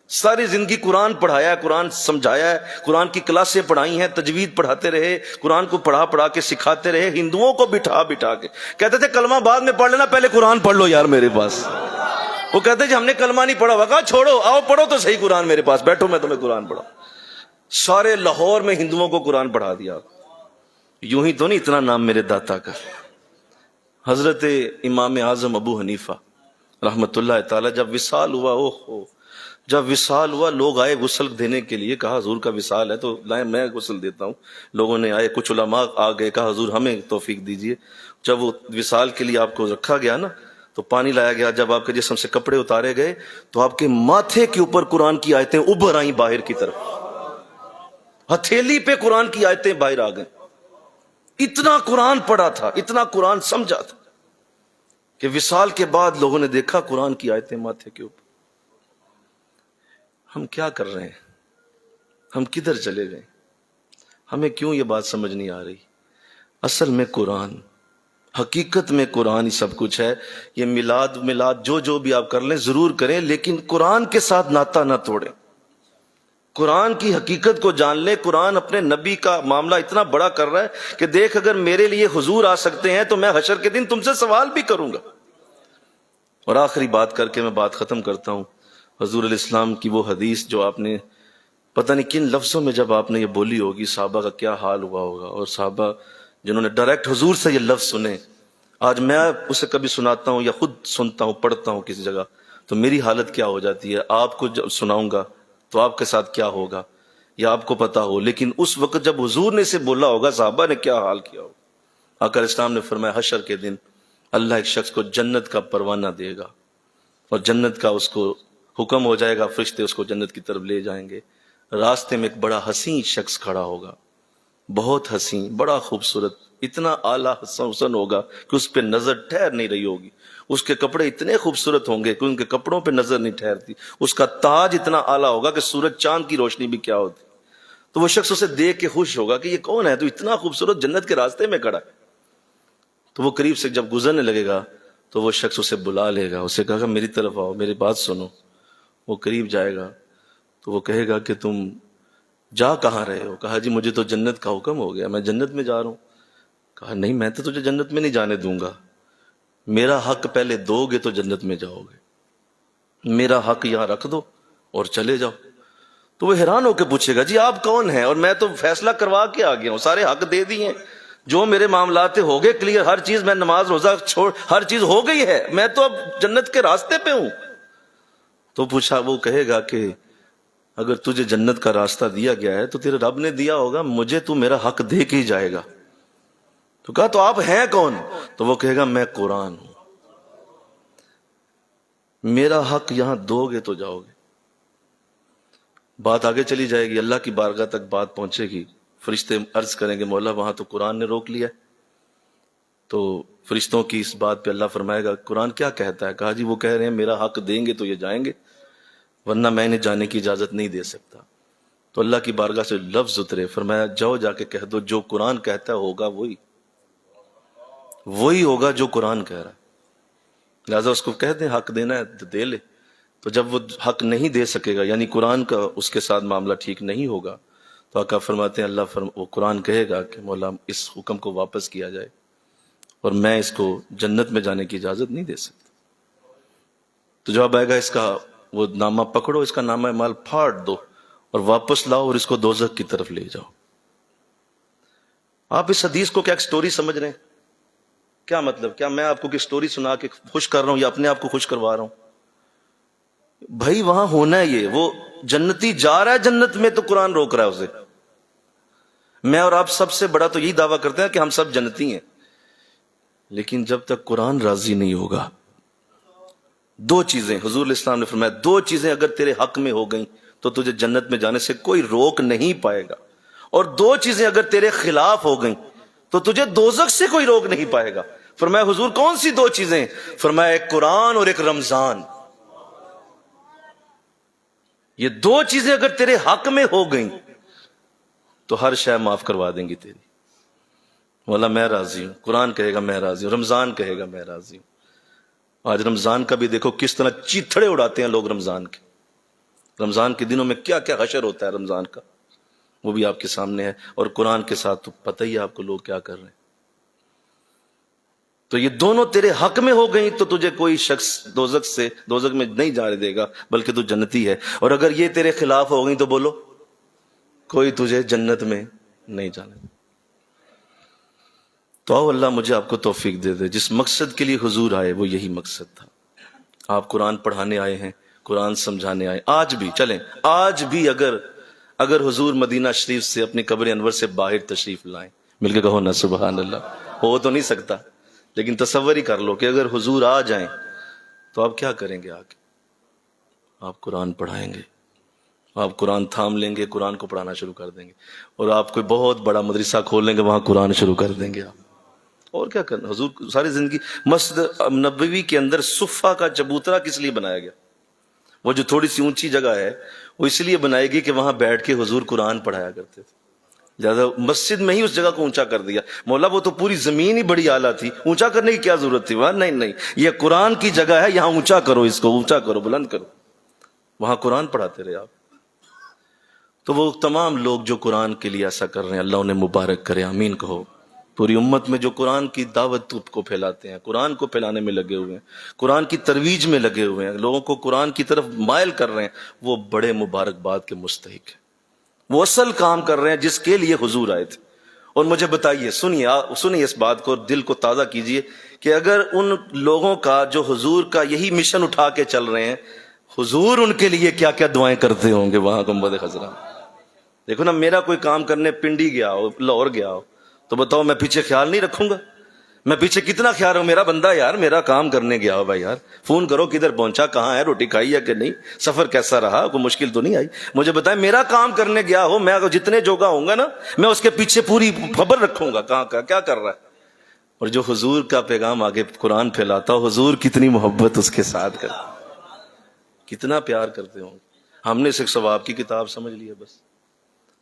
ساری زندگی قرآن پڑھایا ہے، قرآن سمجھایا ہے، قرآن کی کلاسیں پڑھائی ہیں، تجوید پڑھاتے رہے، قرآن کو پڑھا پڑھا کے سکھاتے رہے، ہندوؤں کو بٹھا بٹھا کے کہتے تھے کلمہ بعد میں پڑھ لینا، پہلے قرآن پڑھ لو یار میرے پاس۔ وہ کہتے جی ہم نے کلمہ نہیں پڑھا، کہا چھوڑو، آؤ پڑھو تو صحیح قرآن میرے پاس، بیٹھو میں تمہیں قرآن پڑھاؤں۔ سارے لاہور میں ہندوؤں کو قرآن پڑھا دیا۔ یوں ہی تو نہیں اتنا نام میرے داتا کا۔ حضرت امام اعظم ابو حنیفہ رحمت اللہ تعالی جب وصال ہوا، جب وصال ہوا لوگ آئے غسل دینے کے لیے، کہا حضور کا وصال ہے تو لائیں میں غسل دیتا ہوں۔ لوگوں نے آئے، کچھ علماء آ گئے، کہا حضور ہمیں توفیق دیجئے۔ جب وہ وصال کے لیے آپ کو رکھا گیا نا تو پانی لایا گیا، جب آپ کے جسم سے کپڑے اتارے گئے تو آپ کے ماتھے کے اوپر قرآن کی آیتیں ابھر آئیں باہر کی طرف، ہتھیلی پہ قرآن کی آیتیں باہر آ گئیں۔ اتنا قرآن پڑھا تھا، اتنا قرآن سمجھا تھا کہ وصال کے بعد لوگوں نے دیکھا قرآن کی آیتیں ماتھے کے اوپر۔ ہم کیا کر رہے ہیں؟ ہم کدھر چلے گئے؟ ہمیں کیوں یہ بات سمجھ نہیں آ رہی؟ اصل میں قرآن، حقیقت میں قرآن ہی سب کچھ ہے۔ یہ میلاد جو بھی آپ کر لیں ضرور کریں، لیکن قرآن کے ساتھ ناطہ نہ توڑیں۔ قرآن کی حقیقت کو جان لیں۔ قرآن اپنے نبی کا معاملہ اتنا بڑا کر رہا ہے کہ دیکھ اگر میرے لیے حضور آ سکتے ہیں تو میں حشر کے دن تم سے سوال بھی کروں گا۔ اور آخری بات کر کے میں بات ختم کرتا ہوں۔ حضور علیہ السلام کی وہ حدیث جو آپ نے پتہ نہیں کن لفظوں میں جب آپ نے یہ بولی ہوگی، صحابہ کا کیا حال ہوا ہوگا، اور صحابہ جنہوں نے ڈائریکٹ حضور سے یہ لفظ سنے، آج میں اسے کبھی سناتا ہوں یا خود سنتا ہوں، پڑھتا ہوں کسی جگہ، تو میری حالت کیا ہو جاتی ہے، آپ کو جب سناؤں گا تو آپ کے ساتھ کیا ہوگا یا آپ کو پتا ہو، لیکن اس وقت جب حضور نے اسے بولا ہوگا صحابہ نے کیا حال کیا ہوگا۔ آقا اسلام نے فرمایا حشر کے دن اللہ ایک شخص کو جنت کا پروانہ دے گا، اور جنت کا اس کو حکم ہو جائے گا، فرشتے اس کو جنت کی طرف لے جائیں گے۔ راستے میں ایک بڑا حسین شخص کھڑا ہوگا، بہت حسین، بڑا خوبصورت، اتنا اعلیٰ حسن ہوگا کہ اس پہ نظر ٹھہر نہیں رہی ہوگی۔ اس کے کپڑے اتنے خوبصورت ہوں گے کہ ان کے کپڑوں پہ نظر نہیں ٹھہرتی۔ اس کا تاج اتنا اعلیٰ ہوگا کہ سورج چاند کی روشنی بھی کیا ہوتی۔ تو وہ شخص اسے دیکھ کے خوش ہوگا کہ یہ کون ہے، تو اتنا خوبصورت جنت کے راستے میں کھڑا ہے۔ تو وہ قریب سے جب گزرنے لگے گا تو وہ شخص اسے بلا لے گا، اسے کہے گا میری طرف آؤ، میری بات سنو۔ وہ قریب جائے گا تو وہ کہے گا کہ تم جا کہاں رہے ہو؟ کہا جی مجھے تو جنت کا حکم ہو گیا، میں جنت میں جا رہا ہوں۔ کہا نہیں، میں تو تجھے جنت میں نہیں جانے دوں گا، میرا حق پہلے دو گے تو جنت میں جاؤ گے، میرا حق یہاں رکھ دو اور چلے جاؤ۔ تو وہ حیران ہو کے پوچھے گا جی آپ کون ہیں؟ اور میں تو فیصلہ کروا کے آ گیا ہوں، سارے حق دے دیے ہیں، جو میرے معاملات ہو گئے کلیئر، ہر چیز، میں نماز روزہ چھوڑ ہر چیز ہو گئی ہے، میں تو اب جنت کے راستے پہ ہوں۔ تو پوچھا، وہ کہے گا کہ اگر تجھے جنت کا راستہ دیا گیا ہے تو تیرے رب نے دیا ہوگا، مجھے تو میرا حق دے کے ہی جائے گا۔ تو کہا تو آپ ہیں کون؟ تو وہ کہے گا میں قرآن ہوں، میرا حق یہاں دو گے تو جاؤ گے۔ بات آگے چلی جائے گی، اللہ کی بارگاہ تک بات پہنچے گی، فرشتے عرض کریں گے مولا وہاں تو قرآن نے روک لیا۔ تو فرشتوں کی اس بات پہ اللہ فرمائے گا قرآن کیا کہتا ہے؟ کہا جی وہ کہہ رہے ہیں میرا حق دیں گے تو یہ جائیں گے، ورنہ میں انہیں جانے کی اجازت نہیں دے سکتا۔ تو اللہ کی بارگاہ سے لفظ اترے، فرمایا جاؤ جا کے کہہ دو جو قرآن کہتا ہے ہوگا وہی ہوگا جو قرآن کہہ رہا ہے، لہٰذا اس کو کہہ دیں حق دینا ہے تو دے لے۔ تو جب وہ حق نہیں دے سکے گا، یعنی قرآن کا اس کے ساتھ معاملہ ٹھیک نہیں ہوگا، تو آقا فرماتے ہیں وہ قرآن کہے گا کہ مولا اس حکم کو واپس کیا جائے، اور میں اس کو جنت میں جانے کی اجازت نہیں دے سکتا۔ تو جواب آئے گا اس کا، وہ نامہ پکڑو، اس کا نامہ مال پھاڑ دو اور واپس لاؤ اور اس کو دوزخ کی طرف لے جاؤ۔ آپ اس حدیث کو کیا ایک سٹوری سمجھ رہے ہیں؟ کیا مطلب؟ کیا میں آپ کو ایک سٹوری سنا کے خوش کر رہا ہوں یا اپنے آپ کو خوش کروا رہا ہوں؟ بھائی وہاں ہونا ہے، یہ وہ جنتی جا رہا ہے جنت میں تو قرآن روک رہا ہے اسے۔ میں اور آپ سب سے بڑا تو یہی دعویٰ کرتے ہیں کہ ہم سب جنتی ہیں، لیکن جب تک قرآن راضی نہیں ہوگا، دو چیزیں حضور علیہ السلام نے فرمایا، دو چیزیں اگر تیرے حق میں ہو گئیں تو تجھے جنت میں جانے سے کوئی روک نہیں پائے گا، اور دو چیزیں اگر تیرے خلاف ہو گئیں تو تجھے دوزخ سے کوئی روک نہیں پائے گا۔ فرمایا حضور کون سی دو چیزیں؟ فرمایا ایک قرآن اور ایک رمضان۔ یہ دو چیزیں اگر تیرے حق میں ہو گئیں تو ہر شے معاف کروا دیں گی تیری۔ مولا میں راضی ہوں، قرآن کہے گا میں راضی ہوں، رمضان کہے گا میں راضی ہوں۔ آج رمضان کا بھی دیکھو کس طرح چیتھڑے اڑاتے ہیں لوگ رمضان کے۔ رمضان کے دنوں میں کیا کیا حشر ہوتا ہے رمضان کا، وہ بھی آپ کے سامنے ہے، اور قرآن کے ساتھ تو پتہ ہی ہے آپ کو لوگ کیا کر رہے ہیں۔ تو یہ دونوں تیرے حق میں ہو گئی تو تجھے کوئی شخص دوزخ میں نہیں جانے دے گا، بلکہ تو جنتی ہے، اور اگر یہ تیرے خلاف ہو گئی تو بولو کوئی تجھے جنت میں نہیں جانے دے۔ تو آؤ اللہ مجھے آپ کو توفیق دے دے، جس مقصد کے لیے حضور آئے وہ یہی مقصد تھا۔ آپ قرآن پڑھانے آئے ہیں، قرآن سمجھانے آئے۔ آج بھی چلیں، آج بھی اگر حضور مدینہ شریف سے اپنی قبر انور سے باہر تشریف لائیں، مل کے کہو نا سبحان اللہ۔ ہو تو نہیں سکتا، لیکن تصور ہی کر لو کہ اگر حضور آ جائیں تو آپ کیا کریں گے؟ آگے آپ قرآن پڑھائیں گے، آپ قرآن تھام لیں گے، قرآن کو پڑھانا شروع کر دیں گے، اور آپ کوئی بہت بڑا مدرسہ کھول لیں گے، وہاں قرآن شروع کر دیں گے آپ۔ اور کیا کرنا؟ حضور ساری زندگی مسجد نبوی کے اندر صفہ کا چبوترا کس لیے بنایا گیا؟ وہ جو تھوڑی سی اونچی جگہ ہے وہ اس لیے بنائے گی کہ وہاں بیٹھ کے حضور قرآن پڑھایا کرتے تھے، زیادہ مسجد میں ہی اس جگہ کو اونچا کر دیا۔ مولا وہ تو پوری زمین ہی بڑی اعلیٰ تھی، اونچا کرنے کی کیا ضرورت تھی وہاں؟ نہیں، یہ قرآن کی جگہ ہے، یہاں اونچا کرو، اس کو اونچا کرو، بلند کرو، وہاں قرآن پڑھاتے رہے آپ۔ تو وہ تمام لوگ جو قرآن کے لیے ایسا کر رہے ہیں، اللہ انہیں مبارک کرے، آمین کہو۔ پوری امت میں جو قرآن کی دعوت کو پھیلاتے ہیں، قرآن کو پھیلانے میں لگے ہوئے ہیں، قرآن کی ترویج میں لگے ہوئے ہیں، لوگوں کو قرآن کی طرف مائل کر رہے ہیں، وہ بڑے مبارکباد کے مستحق ہیں۔ وہ اصل کام کر رہے ہیں جس کے لیے حضور آئے تھے۔ اور مجھے بتائیے، سنیے اس بات کو، دل کو تازہ کیجئے کہ اگر ان لوگوں کا جو حضور کا یہی مشن اٹھا کے چل رہے ہیں، حضور ان کے لیے کیا کیا دعائیں کرتے ہوں گے وہاں گنبد خضرا۔ دیکھو نا، میرا کوئی کام کرنے پنڈی گیا ہو، لاہور گیا ہو، تو بتاؤ میں پیچھے خیال نہیں رکھوں گا؟ میں پیچھے کتنا خیال رہوں، میرا بندہ یار میرا کام کرنے گیا ہو، بھائی یار فون کرو کدھر پہنچا، کہاں ہے، روٹی کھائی ہے کہ نہیں، سفر کیسا رہا، کوئی مشکل تو نہیں آئی، مجھے بتائیں میرا کام کرنے گیا ہو، میں جتنے جوگا ہوں گا نا، میں اس کے پیچھے پوری خبر رکھوں گا کہاں کیا کر رہا ہے۔ اور جو حضور کا پیغام آگے قرآن پھیلاتا ہو، حضور کتنی محبت اس کے ساتھ کرتے، کتنا پیار کرتے ہوں۔ ہم نے صرف ثواب کی کتاب سمجھ لی ہے، بس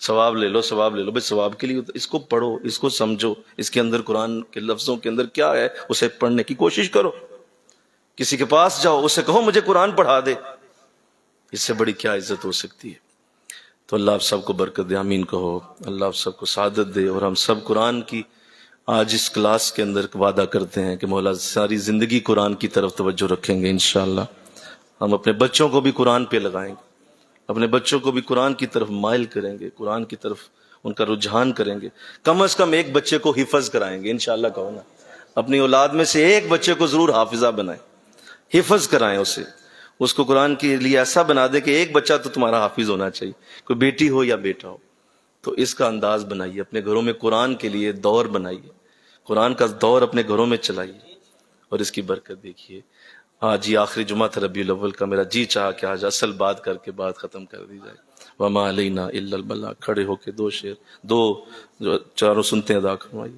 ثواب لے لو، ثواب لے لو، بھائی ثواب کے لیے اس کو پڑھو، اس کو سمجھو، اس کے اندر قرآن کے لفظوں کے اندر کیا ہے اسے پڑھنے کی کوشش کرو۔ کسی کے پاس جاؤ، اسے کہو مجھے قرآن پڑھا دے، اس سے بڑی کیا عزت ہو سکتی ہے؟ تو اللہ آپ سب کو برکت دے، آمین کہو۔ اللہ آپ سب کو سعادت دے، اور ہم سب قرآن کی آج اس کلاس کے اندر وعدہ کرتے ہیں کہ مولا ساری زندگی قرآن کی طرف توجہ رکھیں گے انشاءاللہ۔ ہم اپنے بچوں کو بھی قرآن پہ لگائیں گے، اپنے بچوں کو بھی قرآن کی طرف مائل کریں گے، قرآن کی طرف ان کا رجحان کریں گے، کم از کم ایک بچے کو حفظ کرائیں گے انشاءاللہ کہو نا۔ اپنی اولاد میں سے ایک بچے کو ضرور حافظہ بنائیں، حفظ کرائیں اسے، اس کو قرآن کے لیے ایسا بنا دے کہ ایک بچہ تو تمہارا حافظ ہونا چاہیے، کوئی بیٹی ہو یا بیٹا ہو۔ تو اس کا انداز بنائیے، اپنے گھروں میں قرآن کے لیے دور بنائیے، قرآن کا دور اپنے گھروں میں چلائیے، اور اس کی برکت دیکھیے۔ آج یہ آخری جمعہ تھا ربیع الاول کا، میرا جی چاہا کہ آج اصل بات کر کے بات ختم کر دی جائے۔ وما علینا الا البلاغ۔ کھڑے ہو کے دو چاروں سنتے ادا کروائیے۔